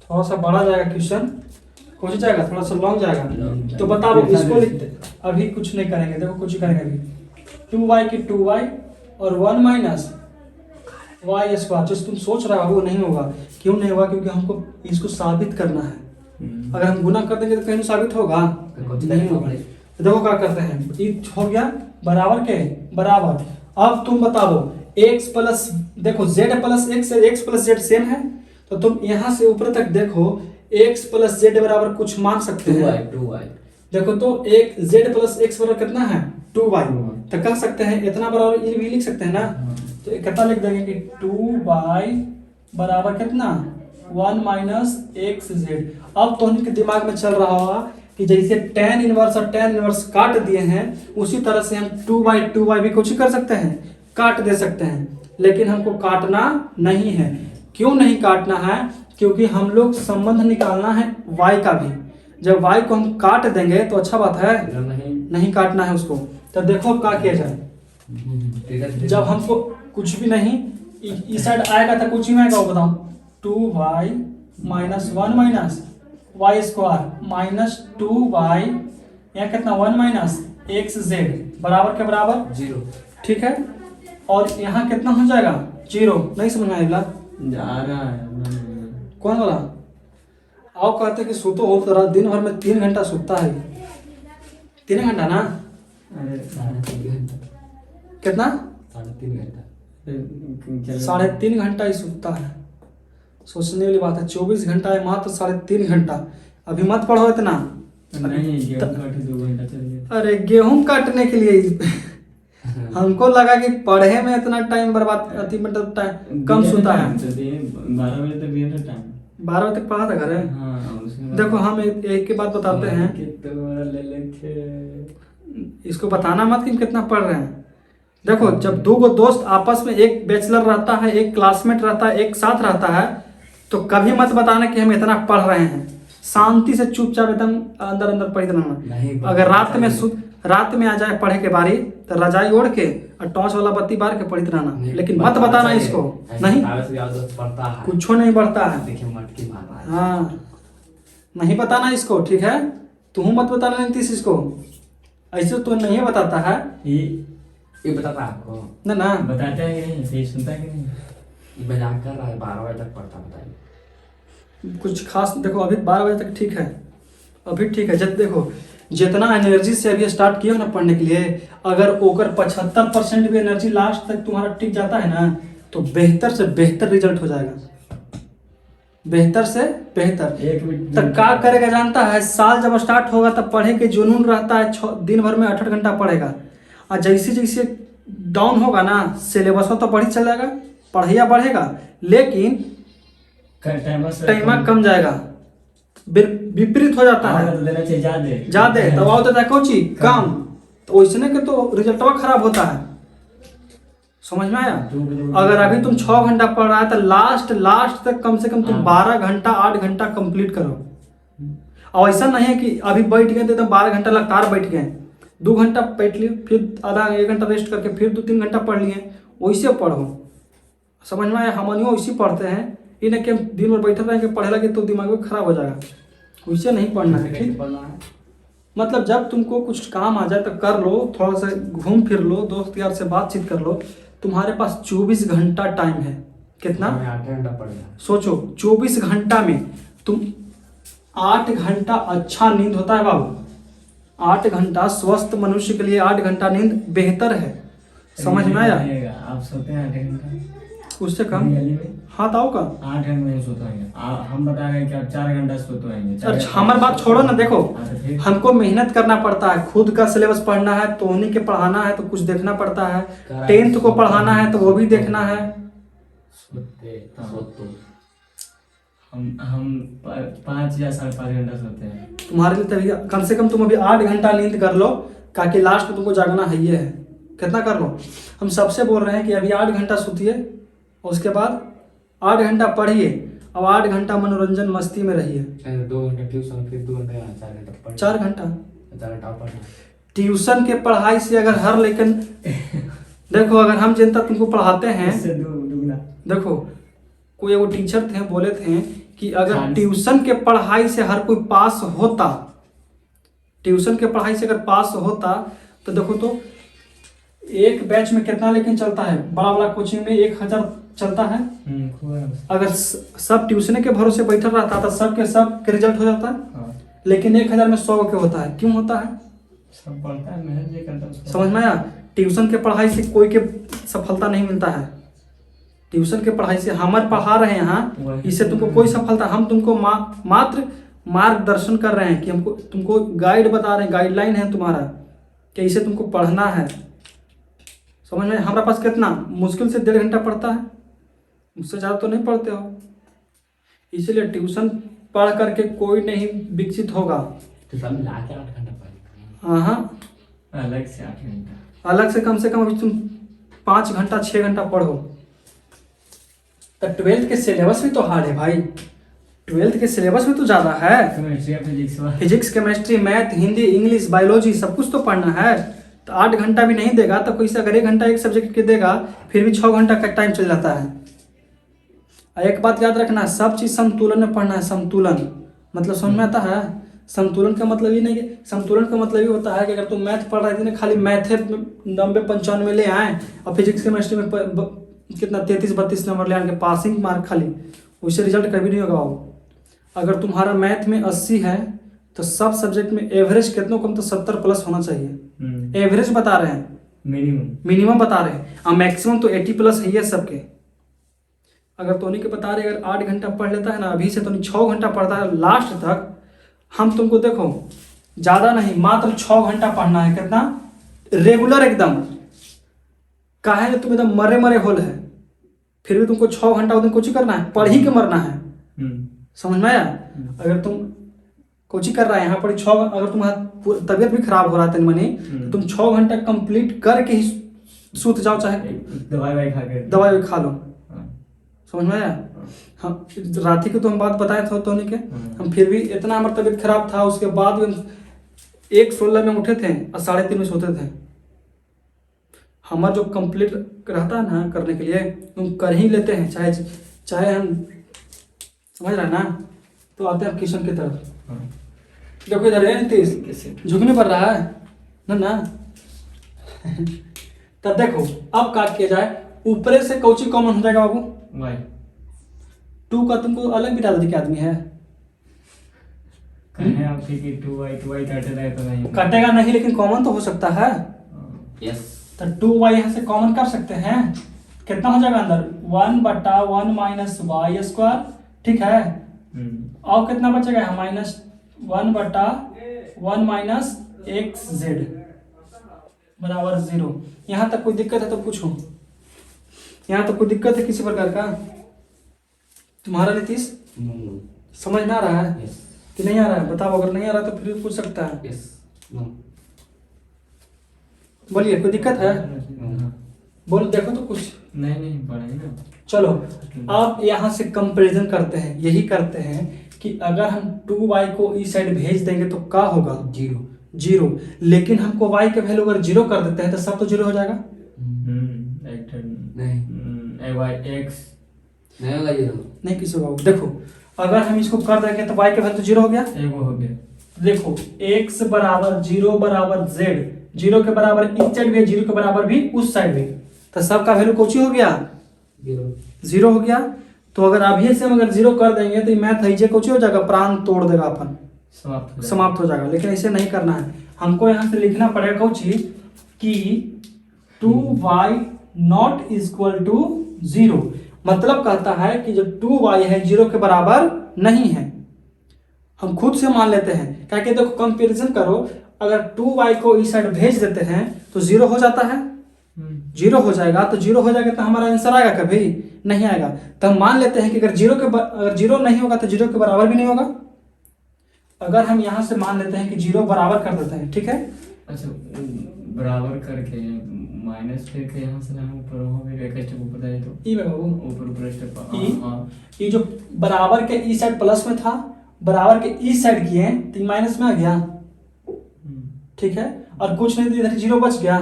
थोड़ा सा बड़ा जाएगा क्वेश्चन, कुछ जाएगा थोड़ा सा लॉन्ग जाएगा। तो बताओ इसको लिखते, अभी कुछ नहीं करेंगे, देखो कुछ ही करेंगे अभी। 2y की 2y और 1 माइनस y स्क्वायर। जो तुम सोच रहा हो वो नहीं होगा। क्यों नहीं होगा? क्योंकि हमको इसको साबित करना है। अगर हम गुना कर देंगे तो कहीं साबित होगा? नहीं होगा। तो देखो क्या करते हैं, ये हो गया बराबर के बराबर। अब तुम बताओ x प्लस, देखो z plus x plus z same है, तो तुम यहाँ से ऊपर तक देखो x प्लस z बराबर कुछ मान सकते हैं। 2y देखो तो एक z प्लस x बराबर कितना है 2y, तो कह सकते हैं इतना बराबर ये भी लिख सकते हैं ना। तो कितना लिख देंगे कि 2y बराबर कितना 1 माइनस xz। अब तो उनके दिमाग में चल रहा होगा कि जैसे tan इनवर्स और tan इनवर्स काट दिए हैं, उसी तरह से हम 2y भी कुछ कर सकते हैं, काट दे सकते हैं। लेकिन हमको काटना नहीं है। क्यों नहीं काटना है? क्योंकि हम लोग संबंध निकालना है y का भी। जब y को हम काट देंगे तो अच्छा बात है, नहीं काटना है उसको। तो देखो क्या किया जाए। जब हमको कुछ भी नहीं इस साइड आएगा तो कुछ ही में आएगा, वो बताओ 2y minus 1 minus y square minus 2y, यहाँ कितना 1 माइनस xz बराबर के बराबर 0। ठीक है, और यहाँ कितना हो जाएगा 0। नहीं समझ में आएगा? जा रहा है कौन बोला? आओ कहते कि सोतो हो तो रात दिन भर में 3 घंटा सोता है। 3 घंटा ना? अरे 3.5 घंटा। कितना? 3.5 घंटा। 3.5 घंटा ही सोता है। सोचने वाली बात है, 24 घंटा है मात्र 3.5 घंटा। अभी मत पढ़ो इतना। नहीं गेहूं काटे 2 घंटा चलिए। अरे गेहूं काटने के लिए हमको लगा कि पढ़े में इतना टाइम बर्बाद, अति मतलब टाइम कम सोता है। 12 बजे तक दिया था टाइम, 12 बजे तक पढ़ा था घर। हाँ उसमें देखो हम एक के बाद बताते हैं, ले लेके इसको बताना मत कि हम कितना पढ़ रहे हैं। देखो जब 2 दोस्त आपस में, एक बैचलर रहता है, एक क्लासमेट रहता है, एक साथ रहता है, तो कभी मत बताना कि हम इतना पढ़ रहे हैं। शांति से चुपचाप एकदम अंदर अंदर पढ़ रहना। अगर रात में आ जाए पढ़े के बारी तो रजाई ओढ़ के और टॉर्च वाला बत्ती बार के पढ़ते रहना, लेकिन मत बताना इसको। नहीं, कुछ नहीं बढ़ता है। देखिए मटकी मारना है। हाँ, नहीं बताना इसको, ठीक है? तू मत बताना नीतीश इसको, ऐसे तो नहीं बताता है। ये बताता है आपको ना ना बताता है कि नहीं, सही सुनता है कि नहीं? ये मजाक कर रहा है। 12 बजे तक पढ़ता, बताइए कुछ खास। देखो अभी 12 बजे तक ठीक है, अभी ठीक है। जब देखो जितना एनर्जी से अभी स्टार्ट किया ना पढ़ने के लिए, अगर ओकर 75% भी एनर्जी लास्ट तक तुम्हारा टिक जाता है ना, तो बेहतर से बेहतर रिजल्ट हो जाएगा। बेहतर से बेहतर। एक मिनट तो क्या करेगा जानता है, साल जब स्टार्ट होगा तब पढ़े के जुनून रहता है, दिन भर में 8-8 घंटा पढ़ेगा। और जैसे जैसे डाउन होगा ना सिलेबस तो बढ़ी चल जाएगा, पढ़ाइया बढ़ेगा, लेकिन टाइम कम जाएगा, विपरीत हो जाता है। तो देना चाहिए ज्यादा तो वो देता है कोची कम, तो वैसने के तो रिजल्टवा खराब होता है। समझ में आया? अगर अभी तुम 6 घंटा पढ़ रहा है तो लास्ट तक कम से कम तुम 12 घंटा 8 घंटा कंप्लीट करो। और ऐसा नहीं है कि अभी बैठ गए तो 12 घंटा लगातार बैठ गए, 2 घंटा बैठ लिए, फिर आधा 1 घंटा रेस्ट करके फिर 2-3 घंटा पढ़ लिए, वैसे पढ़ो। समझ में आया? हम वैसे पढ़ते हैं, ये नहीं कि हम दिन भर बैठे रहेंगे पढ़े लगे तो दिमाग में खराब हो जाएगा, वैसे नहीं पढ़ना है। ठीक, मतलब जब तुमको कुछ काम आ जाए तो कर लो, थोड़ा सा घूम फिर लो, दोस्त यार से बातचीत कर लो। तुम्हारे पास 24 घंटा टाइम है। कितना? 8 घंटा पढ़ना। सोचो 24 घंटा में तुम 8 घंटा अच्छा नींद होता है बाबू, 8 घंटा स्वस्थ मनुष्य के लिए 8 घंटा नींद बेहतर है। समझ में आया? आप सोते हैं 8 घंटा उससे कम? हाँ ताऊ का 8 घंटे नहीं सोते हैं, हम बता रहे हैं कि आप 4 घंटा सोते हैं। अच्छा हमारी बात छोड़ो ना, देखो हमको मेहनत करना पड़ता है, खुद का सिलेबस पढ़ना है तो उन्हीं के पढ़ाना है तो कुछ देखना पड़ता है, 10th को पढ़ाना है तो वो भी देखना है। हम 5 या 5.5 घंटा सोते हैं। तुम्हारे लिए तभी कम से कम तुम अभी 8 घंटा नींद कर लो, ताकि लास्ट में तुमको जागना है। ये है कितना कर लो। हम सबसे बोल रहे हैं कि अभी 8 घंटा सोतिए, उसके बाद 8 घंटा पढ़िए, अब 8 घंटा मनोरंजन मस्ती में रहिए। 2 घंटा ट्यूशन, फिर 2 घंटा 4 घंटा पढ़ना। 4 घंटा 4 घंटा पढ़ना। ट्यूशन के पढ़ाई से अगर हर, लेकिन देखो अगर हम जनता तुमको पढ़ाते हैं, देखो कोई वो टीचर थे बोले थे कि अगर ट्यूशन के पढ़ाई से हर कोई पास होता, ट्यूशन के पढ़ाई से अगर पास होता तो देखो तो एक बैच में कितना लेकिन चलता है, बड़ा बड़ा कोचिंग में 1000 चलता है। अगर सब ट्यूशन के भरोसे बैठा रहता तो सब के रिजल्ट हो जाता है। लेकिन 1000 में 100 के होता है। क्यों होता है? सब पढ़ता है, मेहनत नहीं करता। समझ में आया? ट्यूशन के पढ़ाई से कोई के सफलता नहीं मिलता है। ट्यूशन के पढ़ाई से हमारे पढ़ा रहे हैं यहाँ, इससे तुमको कोई सफलता, हम तुमको मात्र मार्गदर्शन कर रहे हैं कि हमको तुमको गाइड बता रहे हैं, गाइडलाइन है तुम्हारा कि इसे तुमको पढ़ना है। समझ में? हमारे पास कितना मुश्किल से 1.5 घंटा पढ़ता है, उससे ज़्यादा तो नहीं पढ़ते हो। इसीलिए ट्यूशन पढ़ करके कोई नहीं विकसित होगा। तो सब मिला के 8 घंटा पढ़ना। हाँ अलग से 8 घंटा, अलग से कम अभी तुम 5 घंटा 6 घंटा पढ़ो। तो 12th के सिलेबस भी तो हार्ड है भाई, 12th के सिलेबस में तो ज़्यादा है। Physics, chemistry, math, Hindi, English, biology सब कुछ तो पढ़ना है। तो 8 घंटा भी नहीं देगा तो कोई से अगर 1 घंटा एक सब्जेक्ट के देगा फिर भी 6 घंटा का टाइम चल जाता है। और एक बात याद रखना, सब चीज़ संतुलन में पढ़ना है। संतुलन मतलब समझ में आता है? संतुलन का मतलब ये नहीं कि, संतुलन का मतलब ये होता है कि अगर तुम मैथ पढ़ रहे थे ना, खाली मैथ 90-95 ले आए और फिजिक्स केमिस्ट्री में कितना 33-32 नंबर ले आके पासिंग मार्क खाली, उससे रिजल्ट कभी नहीं होगा वो। अगर तुम्हारा मैथ में 80 है तो सब सब्जेक्ट में एवरेज कितना कम तो 70+ होना चाहिए। एवरेज बता रहे हैं, मिनिमम बता रहे हैं, और मैक्सिमम तो 80+ है ये सबके। अगर तो के बता रहे अगर 8 घंटा पढ़ लेता है ना अभी से, तो 6 घंटा पढ़ता है लास्ट तक। हम तुमको देखो ज़्यादा नहीं, मात्र 6 घंटा पढ़ना है। कितना? रेगुलर एकदम। काहे ना तुम एकदम मरे होल है, फिर भी तुमको 6 घंटा उस दिन कोचिंग करना है, पढ़ ही के मरना है। समझ में आया? अगर तुम कोचिंग कर रहा है यहाँ पर 6, अगर तुम्हारा तबीयत भी खराब हो रहा है तनी मनी, तो तुम 6 घंटा कंप्लीट करके ही सूत जाओ, चाहे दवाई खा लो। समझ में आया? हम रात को तो हम बात बताए थे तो के, हम फिर भी इतना हमारा तबीयत खराब था, उसके बाद भी 1:16 में उठे थे और 3:30 में सोते थे। हमारा जो कंप्लीट रहता है ना करने के लिए, हम कर ही लेते हैं, चाहे हम, समझ रहे हैं ना? तो आते हैं किशन की तरफ। देखो इधर है नीतीश, झुकने पड़ रहा है ना तब देखो अब क्या किया जाए, ऊपरे से कौची कॉमन हो जाएगा बाबू? 2 का तुमको अलग भी डाल दी, क्या आदमी है कटेगा नहीं, लेकिन कॉमन तो हो सकता है। यस, तो 2y यहाँ से कॉमन कर सकते हैं। कितना हो जाएगा अंदर? 1/1 - y² ठीक है। और कितना बचेगा यहाँ -1/1 माइनस एक्स जेड बराबर 0। यहाँ तक कोई दिक्कत है तो पूछो। यहाँ तक कोई दिक्कत है किसी प्रकार का तुम्हारा नीतीश? समझ में आ रहा है यस कि नहीं आ रहा है? बताओ, अगर नहीं आ रहा तो फिर भी पूछ सकता है। यस नो बोलिए, कोई दिक्कत है? बोल देखो तो कुछ। नहीं पढ़ेंगे ना। चलो अब यहाँ से कंपैरिजन करते हैं। यही करते हैं कि अगर हम 2y को इस साइड भेज देंगे तो क्या होगा? 0। लेकिन हमको y के वैल्यू अगर 0 कर देते हैं तो सब तो 0 हो जाएगा। एक्स नहीं होगा 0 नहीं किसी होगा। देखो अगर हम इसको कर देंगे तो y के वैल्यू तो 0 हो गया। एगो हो गया। देखो x बराबर 0 बराबर z, 0 के बराबर इस साइड भी है, 0 के बराबर भी उस साइड भी, तो सबका वैल्यू कोची हो गया? 0 हो गया। तो अगर अभी से हम अगर 0 कर देंगे तो मैथ है कोची हो जाएगा, प्राण तोड़ देगा अपन, समाप्त हो जाएगा। लेकिन ऐसे नहीं करना है, हमको यहाँ से लिखना पड़ेगा कोची कि 2y नॉट इक्वल टू 0। मतलब कहता है कि जो 2y है 0 के बराबर नहीं है। हम खुद से मान लेते हैं, क्या कहते देखो कंपैरिजन करो, अगर 2y को इस साइड भेज देते हैं तो 0 हो जाता है, 0 हो जाएगा। तो 0 हो जाएगा तो हमारा आंसर आएगा? कभी नहीं आएगा। तो हम मान लेते हैं कि अगर 0 नहीं होगा तो 0 के बराबर भी नहीं होगा। अगर हम यहाँ से मान लेते हैं कि 0 बराबर कर देते हैं, ठीक है। अच्छा, बराबर करके माइनस फिर के यहाँ से हम ऊपर हो गए, एक स्टेप ऊपर जाए तो ई में बाबू ऊपर स्टेप ये जो बराबर के ई साइड प्लस में था, बराबर के ई साइड किए तो माइनस में आ गया, ठीक है। और कुछ नहीं तो इधर 0 बच गया।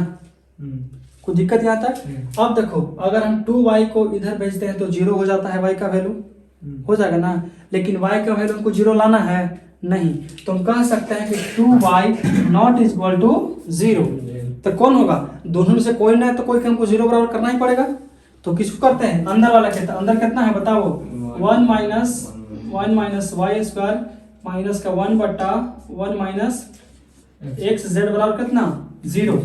कोई दिक्कत यहाँ तक? अब देखो अगर हम 2y को इधर भेजते हैं तो 0 हो जाता है, y का वैल्यू हो जाएगा ना। लेकिन y का वैल्यू हमको 0 लाना है नहीं, तो हम कह सकते हैं कि 2y नॉट इक्वल टू 0। तो कौन होगा? दोनों में से कोई ना है तो कोई हमको 0 बराबर करना ही पड़ेगा। तो किसको करते हैं? अंदर वाला कहता है। अंदर कितना है बताओ? 1 माइनस वाई स्क्वायर माइनस का 1/1 माइनस एक्स जेड बराबर कितना? 0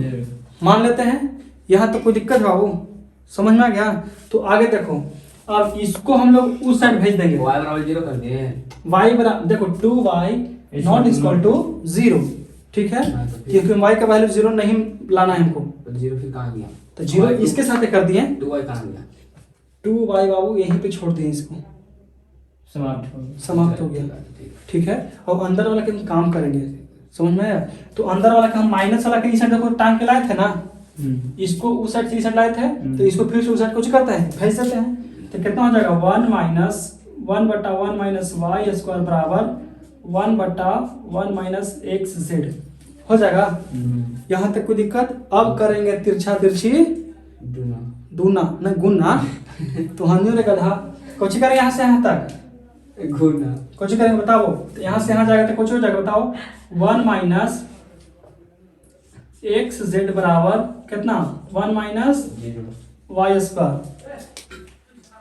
मान लेते हैं। यहाँ तो कोई दिक्कत है बाबू? समझ में आ गया? तो आगे देखो, अब इसको हम लोग उस साइड भेज देंगे। y बराबर 0 कर दिए। y बराबर देखो 2y नॉट इक्वल टू 0, ठीक है, क्योंकि y का वैल्यू 0 नहीं लाना है हमको। तो 0 फिर कहाँ गया? तो 0 इसके साथ कर दिए। 2y कहाँ गया? 2y बाबू यहीं पे छोड़ दिए, इसको समाप्त हो गया, ठीक है। और अंदर वाला के हम काम करेंगे, समझ में आया? तो अंदर वाला का हम माइनस वाला के इस साइड देखो टांग के लाए थे ना, इसको उस साइड से इस साइड लाए थे, तो इसको फिर से उस साइड कुछ करते हैं, भेज देते हैं। तो कितना हो जाएगा? 1 माइनस 1/1 माइनस वाई स्क्वायर बराबर 1/1 माइनस एक्स जेड हो जाएगा। यहाँ तक कोई दिक्कत? अब करेंगे तिरछा तिरछी दूना न गुना तो हम रे गधा कुछ करेंगे यहाँ से यहाँ तक गुना कुछ करेंगे बताओ। तो यहाँ से यहाँ जाएगा तो कुछ हो जाएगा बताओ। 1 माइनस एक्स जेड बराबर कितना? 1 माइनस वाई स्क्वायर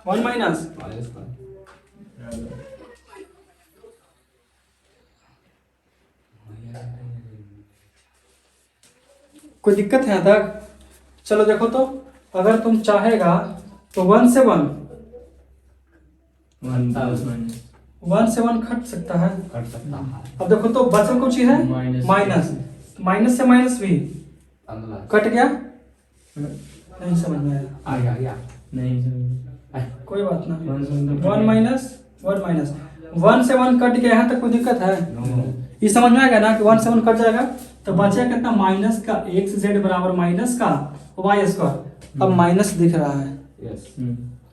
1 माइनस कोई दिक्कत है यहाँ तक? चलो देखो तो अगर तुम चाहेगा तो 1 से 1 कट सकता है। अब देखो तो बचल कुछ ही है माइनस से माइनस भी कट गया। नहीं समझ में आया? कोई बात ना। 1 माइनस 1 से 1 कट गया, यहाँ तक कोई दिक्कत है? ये समझ में आएगा ना कि 1 से 1 कट जाएगा तो बचेगा कितना? माइनस का एक्स जेड बराबर माइनस का वाई स्क्वायर। अब माइनस दिख रहा है,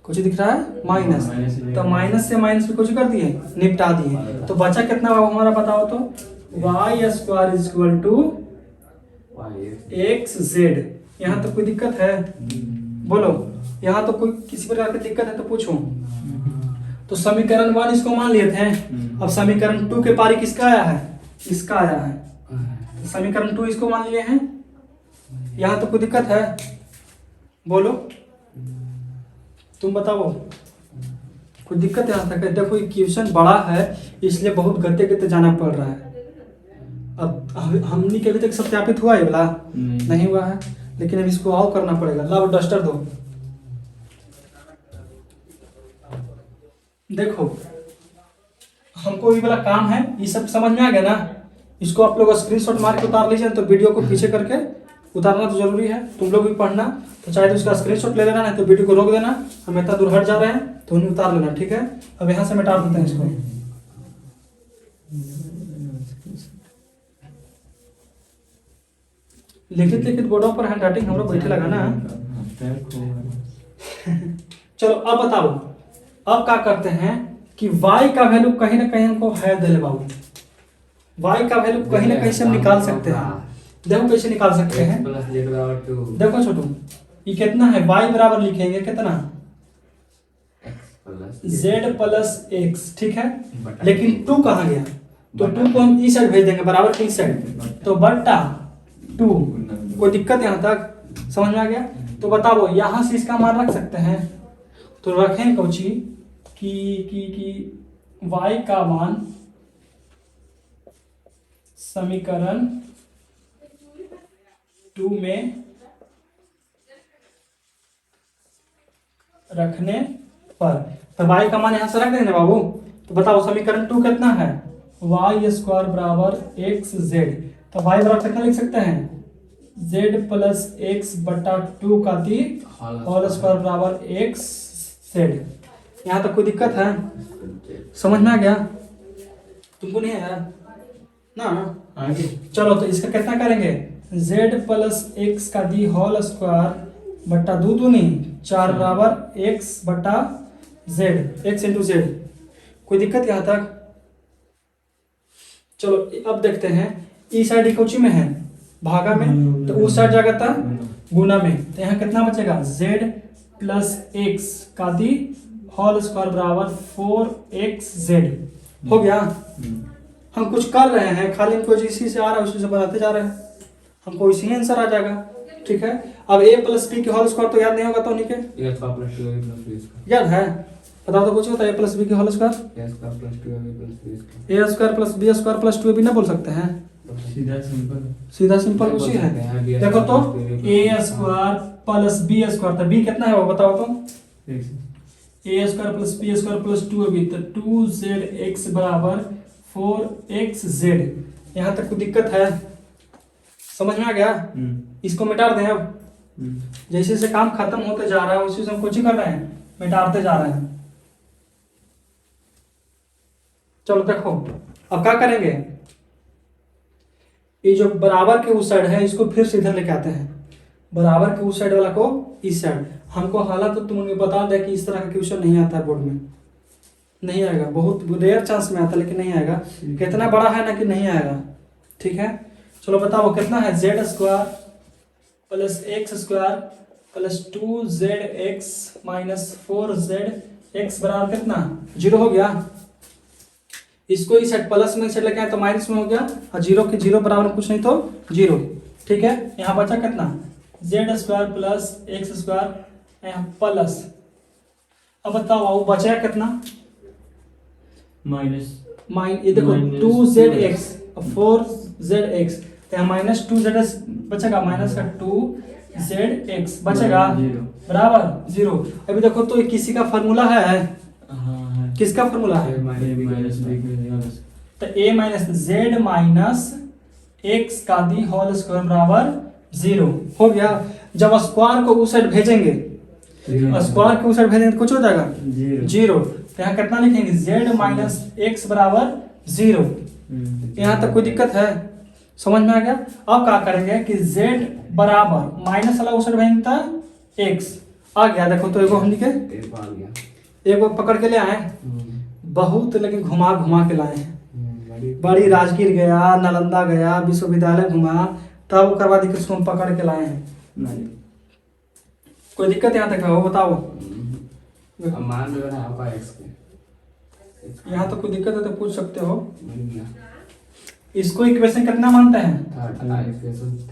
कुछ दिख रहा है माइनस, तो माइनस से माइनस भी कुछ कर दिए, निपटा दिए। तो बचा कितना हमारा बताओ तो? Y square is equal to x z. यहाँ तो कोई दिक्कत है? बोलो, यहाँ तो कोई किसी प्रकार की दिक्कत है तो पूछो। तो समीकरण 1 इसको मान लिए थे। अब समीकरण 2 के पारी किसका आया है? इसका आया है। तो समीकरण 2 इसको मान लिए हैं। यहाँ तो कोई दिक्कत है? बोलो, तुम बताओ, कोई दिक्कत यहाँ तक है? देखो ये क्वेश्चन बड़ा है इसलिए बहुत गते गते जाना पड़ रहा है। अब हमने के अभी तक सत्यापित हुआ है वाला नहीं हुआ है, लेकिन अब इसको आओ करना पड़ेगा। लाओ डस्टर दो। देखो हमको ये वाला काम है, ये सब समझ में आ गया ना। इसको आप लोग स्क्रीनशॉट मार के उतार लीजिए, तो वीडियो को पीछे करके उतारना तो जरूरी है, तुम लोग भी पढ़ना। तो चाहे तो इसका स्क्रीनशॉट ले लेना, नहीं तो वीडियो को रोक देना, हम इतना दूर हट जा रहे हैं तो उन्हें उतार लेना, ठीक है। अब यहाँ से मिटा देते हैं इसको। लिखित लिखित बोर्डों पर हैंड राइटिंग हम लोग बैठे लगा ना। चलो अब बताओ, अब क्या करते हैं कि y का वैल्यू कहीं ना कहीं हमको है दे बाबू। y का वैल्यू कहीं ना कहीं से हम निकाल सकते हैं। देखो कैसे निकाल सकते हैं, प्लस z बराबर 2 देखो छोटू, ये कितना है, y बराबर लिखेंगे कितना, z प्लस x, ठीक है। लेकिन 2 कहाँ गया, तो 2 को हम इस साइड भेज देंगे, बराबर के इस साइड, तो बट्टा 2। कोई दिक्कत यहाँ तक समझ में आ गया। तो बताओ यहाँ से इसका मान रख सकते हैं, तो रखें कोची कि y का मान समीकरण 2 में रखने पर, तो y का मान यहां से रख देंगे बाबू। तो बताओ समीकरण 2 कितना है, y स्क्वायर बराबर एक्स जेड, तो y बराबर कितना लिख सकते हैं, z प्लस एक्स बटा 2 का दी होल स्क्वायर बराबर एक्स जेड। यहाँ तक कोई दिक्कत है, समझ में आ गया, तुमको नहीं आया ना। आगे चलो तो इसका कितना करेंगे, z प्लस एक्स का दी होल स्क्वायर बट्टा 2 दूनी 4 बराबर x बट्टा z, x इंटू जेड। कोई दिक्कत यहाँ तक। चलो अब देखते हैं, ई साइड इकोची में है भागा में, तो उस साइड जाएगा था गुना में, तो यहाँ कितना बचेगा, z प्लस एक्स का दी होल स्क्वायर बराबर 4xz। हो गया। हम कुछ कर रहे हैं, खाली इनको इसी से आ रहा है उसी से बनाते जा रहे हैं, हमको इसी ही आंसर आ जाएगा, ठीक है। अब a प्लस बी के होल स्क्वायर तो याद नहीं होगा तो उन्हीं के a square plus 2ab plus b square याद है, बताओ तो कुछ होता है a प्लस बी के whole square, a square plus 2ab plus b square a square plus B square plus 2ab ना बोल सकते हैं, सीधा सिंपल सीधा सिंपल उसी है। देखो तो a square plus B square, तो b कितना है वो बताओ तो, a square plus B square plus 2ab, तो 2zx बराबर 4xz। यहाँ तक कोई दिक्कत है, समझ में आ गया। इसको मिटा दें अब, जैसे जैसे काम खत्म होते जा रहा है उसी से हम कुछ ही कर रहे हैं, मिटाते जा रहे हैं। चलो देखो अब क्या करेंगे, ये जो बराबर के उस साइड है इसको फिर से इधर लेके आते हैं, बराबर के उस साइड वाला को इस साइड। हमको हालांकि तो तुमने बता दिया कि इस तरह का क्वेश्चन नहीं आता है बोर्ड में, नहीं आएगा, बहुत रेयर चांस में आता है लेकिन नहीं आएगा। कितना बड़ा है ना कि नहीं आएगा, ठीक है। चलो बताओ कितना है, z square plus x square plus 2zx minus 4zx बराबर कितना, 0 हो गया। इसको इस साइड प्लस में साइड लेके आए तो माइनस में हो गया, और 0 के 0 बराबर कुछ नहीं तो 0, ठीक है। यहाँ बचा कितना, z square plus x square यहाँ प्लस, अब बताओ वो बचा कितना, माइनस ये देखो 2zx 4zx, तो यहाँ माइनस 2z बचेगा, माइनस का 2zx बचेगा बराबर 0। अभी देखो तो ये किसी का फॉर्मूला है, किसका फॉर्मूला है, माइनस तो a minus z minus x का दी होल स्क्वायर बराबर 0 हो गया। जब स्क्वायर को उस साइड भेजेंगे, स्क्वायर को उस साइड भेजेंगे तो कुछ हो जाएगा 0, तो यहाँ कितना लिखेंगे, z माइनस एक्स बराबर 0। यहाँ तक कोई दिक्कत है, समझ में आ गया। अब क्या करेंगे कि z बराबर माइनस वाला उस साइड भेजेंगे तो x आ गया। देखो तो एगो हम लिखे, एक आ गया, एगो पकड़ के ले आए, बहुत लेकिन घुमा घुमा के लाए हैं, बड़ी राजगीर गया, नालंदा गया, विश्वविद्यालय घुमा, तब ओकर बाद इसको हम पकड़ के लाए हैं। कोई दिक्कत यहाँ तक है वो बताओ, अब मान लो ना आपका x के, यहाँ तो कोई दिक्कत है तो पूछ सकते हो। मिल गया। इसको इक्वेशन कितना मानते हैं,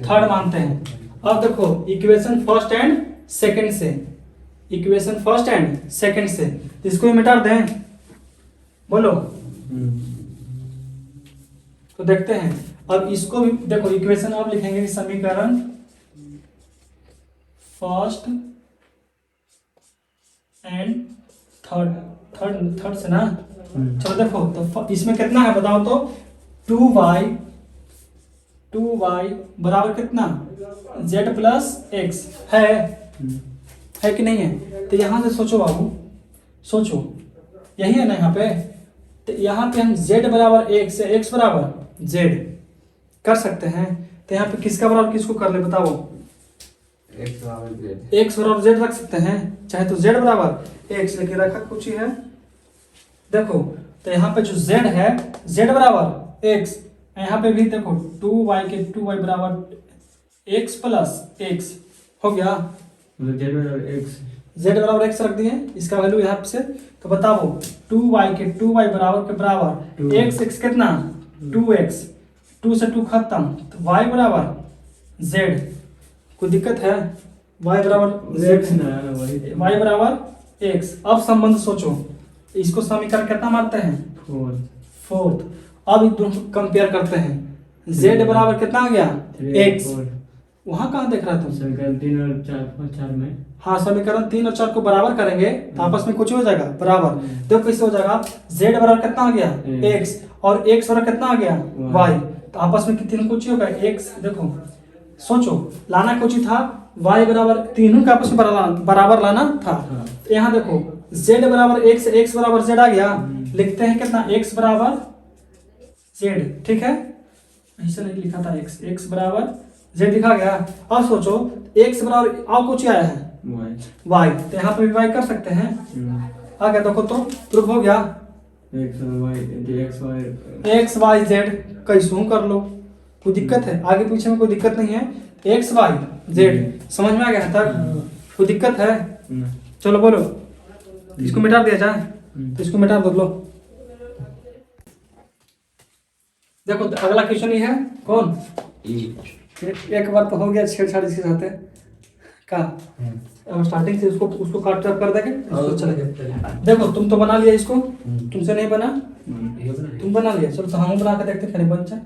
थर्ड मानते हैं। अब देखो इक्वेशन फर्स्ट एंड सेकंड से, इक्वेशन फर्स्ट एंड सेकंड से, इसको ही मिटा दें, बोलो। तो देखते हैं, अब इसको भी देखो, इक्वेशन अब लिखेंगे समीकरण फर्स्ट एंड थर्ड, थर्ड से ना, चलो देखो तो इसमें कितना है बताओ तो 2y बराबर कितना z प्लस एक्स है कि नहीं है। तो यहाँ से सोचो बाबू, सोचो यही है ना यहाँ पे। तो यहाँ पे हम z बराबर एक से x बराबर z कर सकते हैं। तो यहाँ पे किसका बराबर किसको कर ले बताओ, x बराबर z। x बराबर z रख सकते हैं, चाहे तो z बराबर x लेके रखा कुछ ही है। देखो तो यहाँ पे जो z है z बराबर x, यहाँ पे भी देखो 2y के 2y बराबर x प्लस x हो गया। z बराबर x रख दिए, इसका वैल्यू यहाँ से। तो बताओ 2y के 2y बराबर x x कितना 2x, 2 से 2 खत्म, तो y बराबर z। कोई दिक्कत है, y बराबर z, y बराबर x। अब संबंध सोचो, इसको समीकरण कितना मारते हैं फोर्थ। अब इन दोनों कंपेयर करते हैं, z बराबर कितना आ गया x, वहां कहाँ देख रहा तुम, समीकरण 3 और 4 में। हाँ समीकरण 3 और 4 को बराबर करेंगे तो आपस में कुछ हो जाएगा बराबर। देखो कैसे हो जाएगा, z बराबर कितना आ गया x और x बराबर कितना आ गया y, तो आपस में तीनों कुछ ही होगा x। देखो सोचो लाना कुछ ही था, y बराबर तीनों के आपस में बराबर लाना था। तो यहाँ देखो z बराबर x से x बराबर z आ गया, लिखते हैं कितना x बराबर z, ठीक है ऐसे नहीं लिखा था x बराबर z लिखा गया। अब सोचो x बराबर और कुछ आया है y, तो यहाँ पे भी y कर सकते हैं। आ गया देखो तो प्रूफ हो गया, x y z कैसे कर लो, कोई दिक्कत है आगे पीछे में, कोई दिक्कत नहीं है। x y z समझ में आ गया तक, कोई दिक्कत है। चलो बोलो इसको मिटा दिया जाए, तो इसको मिटा दो। लो देखो अगला क्वेश्चन ही है कौन, एक बार तो हो गया छेड़छाड़ इसके साथ का। अब स्टार्टिंग से उसको काट कर देंगे, इसको चलेगा। देखो तुम तो बना लिया इसको, तुमसे नहीं बना, तुम बना लिया। चलो तो हम बना के देखते हैं बन जाए।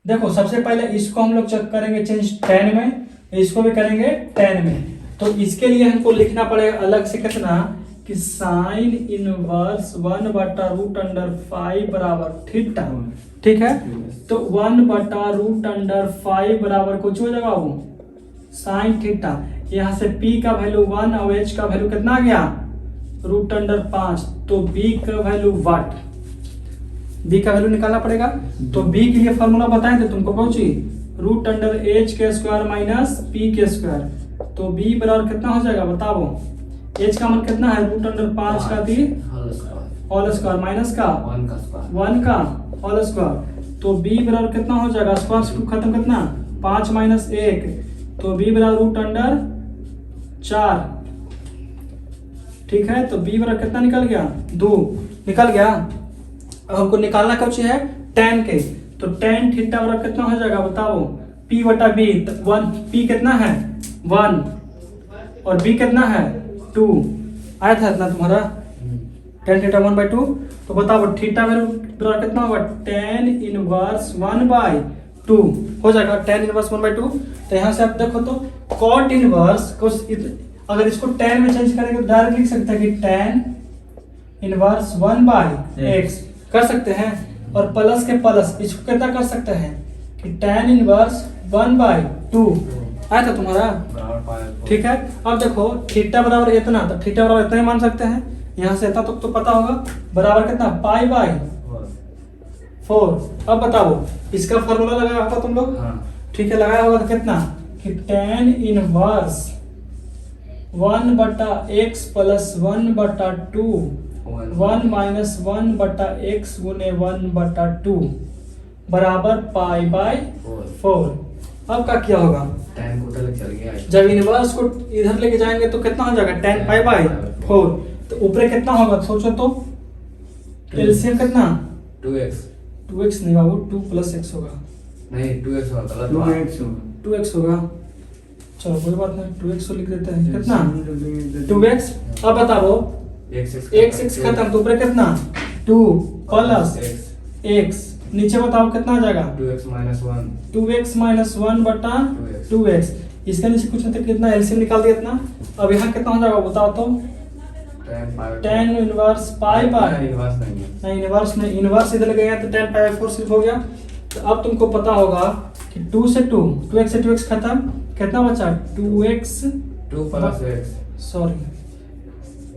देखो सबसे पहले इसको हम लोग चेक करेंगे चेंज tan में, इसको भी करेंगे tan में। तो इसके लिए हमको लिखना पड़ेगा अलग से कितना कि साइन इनवर्स 1/√5 बराबर थीटा, ठीक है। तो 1/√5 बराबर कुछ हो जाएगा वो साइन थीटा। यहाँ से p का वैल्यू 1 और h का वैल्यू कितना आ गया √5, तो b का वैल्यू वाट, b का वैल्यू निकालना पड़ेगा। तो b के लिए फॉर्मूला बताएं थे तुमको कौन सी, √h² माइनस p के स्क्वायर। तो b बराबर कितना हो जाएगा बताओ, h का मान कितना है √5 का दी होल स्क्वायर माइनस का 1 का होल स्क्वायर। तो b बराबर कितना हो जाएगा, स्क्वायर से 2 खत्म कितना 5 माइनस 1, तो b बराबर √4, ठीक है। तो b बराबर कितना निकल गया 2 निकल गया। अब हमको निकालना कुछ है tan के, तो tan थीटा बराबर कितना हो जाएगा बताओ, p बटा b। 1 p कितना है 1 और b कितना है 2, आया था इतना तुम्हारा tan थीटा 1/2। तो बताओ थीटा बराबर कितना होगा tan इनवर्स 1/2 हो जाएगा, tan इनवर्स 1/2। तो यहाँ से आप देखो तो cot इनवर्स को अगर इसको tan में चेंज करेंगे तो डायरेक्ट लिख सकते हैं कि tan इनवर्स 1/x कर सकते हैं, और प्लस के प्लस इसको कितना कर सकते हैं कि tan इनवर्स 1/2 आया था तुम्हारा, ठीक है। अब देखो थीटा बराबर इतना, तो थीटा बराबर इतना ही मान सकते हैं, यहाँ से इतना तो पता होगा बराबर कितना π/4। अब बताओ इसका फॉर्मूला लगाया होगा तुम लोग, ठीक है लगाया होगा तो कितना कि tan inverse 1/x plus 1/2 1 minus 1/x गुने 1/2 बराबर π/4। अब क्या किया होगा, tan को उधर चल गया, जब इनवर्स को इधर लेके जाएंगे तो कितना हो जाएगा tan π/4। तो ऊपर कितना होगा सोचो तो, एलसीएम कितना 2x नहीं बाबू 2 + x होगा, नहीं 2x होगा, गलत 2x होगा। चलो कोई बात नहीं 2x को लिख देते हैं, कितना 2x। अब बताओ x खत्म, तो ऊपर कितना 2 + x, नीचे बताओ कितना आ जाएगा 2x माइनस 1 बटा 2x। इसके नीचे कुछ नहीं तो कितना एलसीएम निकाल दिया इतना। अब यहाँ कितना हो जाएगा बताओ तो, tan inverse pi by, inverse नहीं है। नहीं इनवर्स में इनवर्स इधर गया तो 10 पाई बाय 4 सिर्फ हो गया। तो अब तुमको पता होगा कि 2 से 2, 2x से 2x खत्म, कितना बचा 2x 2 plus x, sorry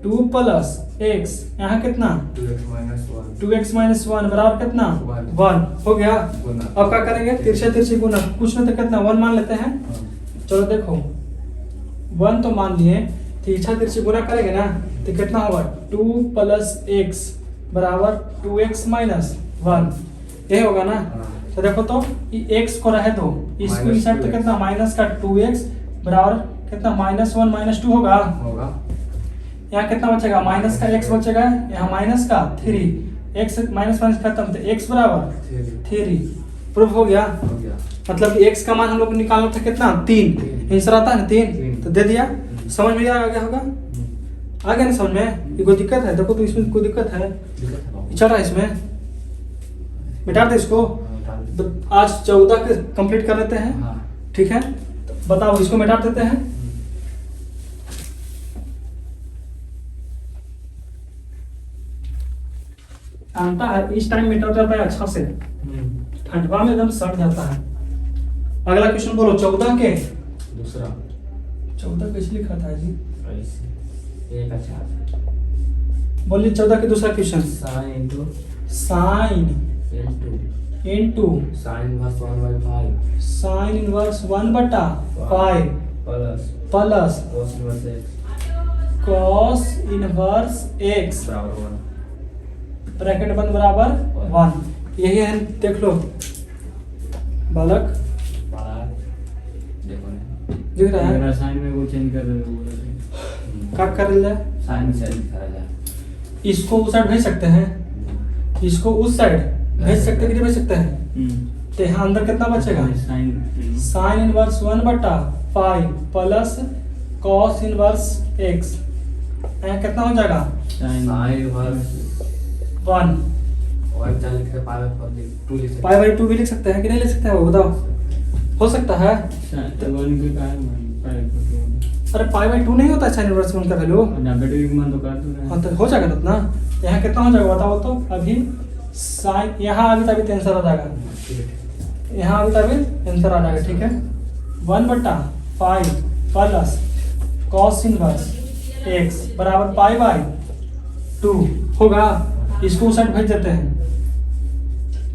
2 plus x, यहाँ कितना 2x माइनस 1 2x माइनस 1 बराबर कितना One. 1 हो गया। गुना। अब क्या करेंगे तिरछे तिरछे गुना, कुछ नहीं तो कितना 1 मान लेते हैं। चलो देखो 1 तो मान लिए, तिरछा तिरछी गुना करेंगे ना तो कितना होगा 2 प्लस x बराबर 2x माइनस 1, ये होगा ना। तो देखो तो ये x को रहे दो, इसको Minus इंसर्ट तो 2x. कितना माइनस का 2x बराबर कितना माइनस 1 माइनस 2 होगा। होगा। यहाँ कितना बचेगा माइनस का x बचेगा, यहाँ माइनस का 3, x माइनस माइनस खत्म तो x बराबर 3, प्रूफ हो गया। हो गया। मतलब कि x का मान हम लोग को निकालना था कितना 3, आंसर आता है ना 3, तो दे दिया। समझ में आ गया होगा, आ गया ना समझ में। ये कोई दिक्कत है देखो तो इसमें कोई दिक्कत है, ये चल रहा है इसमें, मिटा दे इसको। तो आज 14 के कंप्लीट कर लेते हैं, हाँ। ठीक है। तो बताओ इसको मिटा देते हैं। आता है इस टाइम मिटा जाता है अच्छा से, ठंडवा में एकदम सड़ जाता है। अगला क्वेश्चन बोलो 14 के, दूसरा 14 कैसे लिखा था जी, एक अच्छा बोलिए 14 के दूसरा question. Sine into sine into into sine inverse 1/5 sine inverse 1/5 plus plus cos inverse x cos inverse x बराबर 1। ब्रैकेट बंद बराबर 1। यही है, देख लो बालक, देखो ना। दिख रहा है मेरा साइन में वो चेंज कर दो, क्या कर रहे हैं। साइन से करा जाए। इसको उस साइड भेज सकते हैं, इसको उस साइड भेज सकते हैं कि नहीं भेज सकते हैं। तो यहाँ अंदर कितना बचेगा sine sine inverse 1/5 plus cos inverse x, यहाँ कितना हो जाएगा साइन इनवर्स 1 1 चाल लिख के पाई बाय 2 लिख सकते पाई बाई 2 भी लिख सकते हैं कि नहीं लिख सकते हैं, वो बताओ। हो सकता है, वन के कारण अरे पाई बाई 2 नहीं होता साइन इनवर्स 1 का वैल्यू। मान तो कर दो हाँ तो हो जाएगा ना उतना। यहाँ कितना हो जाएगा बताओ तो, अभी साइन यहाँ अभी तभी आंसर आ जाएगा, हैं। यहाँ अभी तभी आंसर आ जाएगा, ठीक है। 1/5 प्लस कॉस इनवर्स x बराबर पाई बाई 2 होगा। इसको उस साइड भेज देते हैं,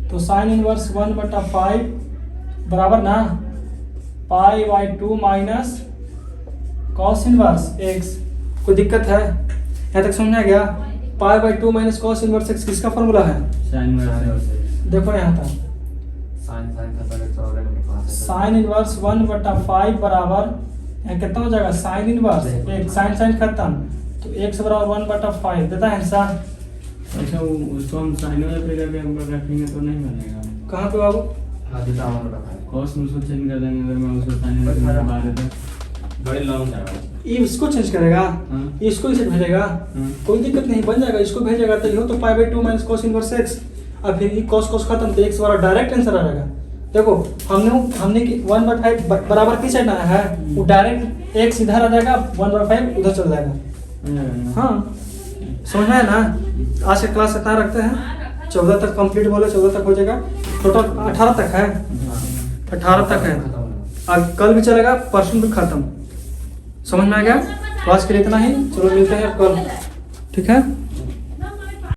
तो साइन इनवर्स 1/5 बराबर ना pi by 2 minus cos inverse x। कोई दिक्कत है यहाँ तक समझ में आ गया। Pi by 2 minus cos inverse x किसका फॉर्मूला है, साइन देखो यहाँ तक साइन साइन का पहले चौड़े में पास है। साइन इनवर्स 1/5 बराबर यहाँ कितना हो जाएगा साइन इनवर्स एक साइन साइन खत्म, तो x बराबर 1/5 देता है आंसर। अच्छा उसको हम साइन वाले पे जाके हम लोग रखेंगे तो नहीं बनेगा। कहाँ पे बाबू, हाँ देता हूँ रखा है। कॉस में उसको चेंज कर देंगे, अगर मैं उसको साइन वाले पे लगा देता। बड़े लॉन्ग जाएगा। ये इसको चेंज करेगा, हाँ। इसको इसे भेजेगा, हाँ। कोई दिक्कत नहीं, बन जाएगा। इसको भेजेगा तो ये तो pi by 2 minus cos inverse x, और फिर ये कॉस कॉस खत्म तो x वाला डायरेक्ट आंसर आ जाएगा। देखो हमने कि 1/5 बराबर किस साइड आया है, वो डायरेक्ट x इधर आ जाएगा, 1/5 उधर चल जाएगा। हाँ समझ में है ना। आज के क्लास इतना रखते हैं, 14 तक कंप्लीट बोले 14 तक हो जाएगा, टोटल 18 तक है, 18 तक है। और कल भी चलेगा, परसों भी खत्म। समझ में आ गया। तो आज के लिए इतना ही, चलो मिलते हैं कल, ठीक है।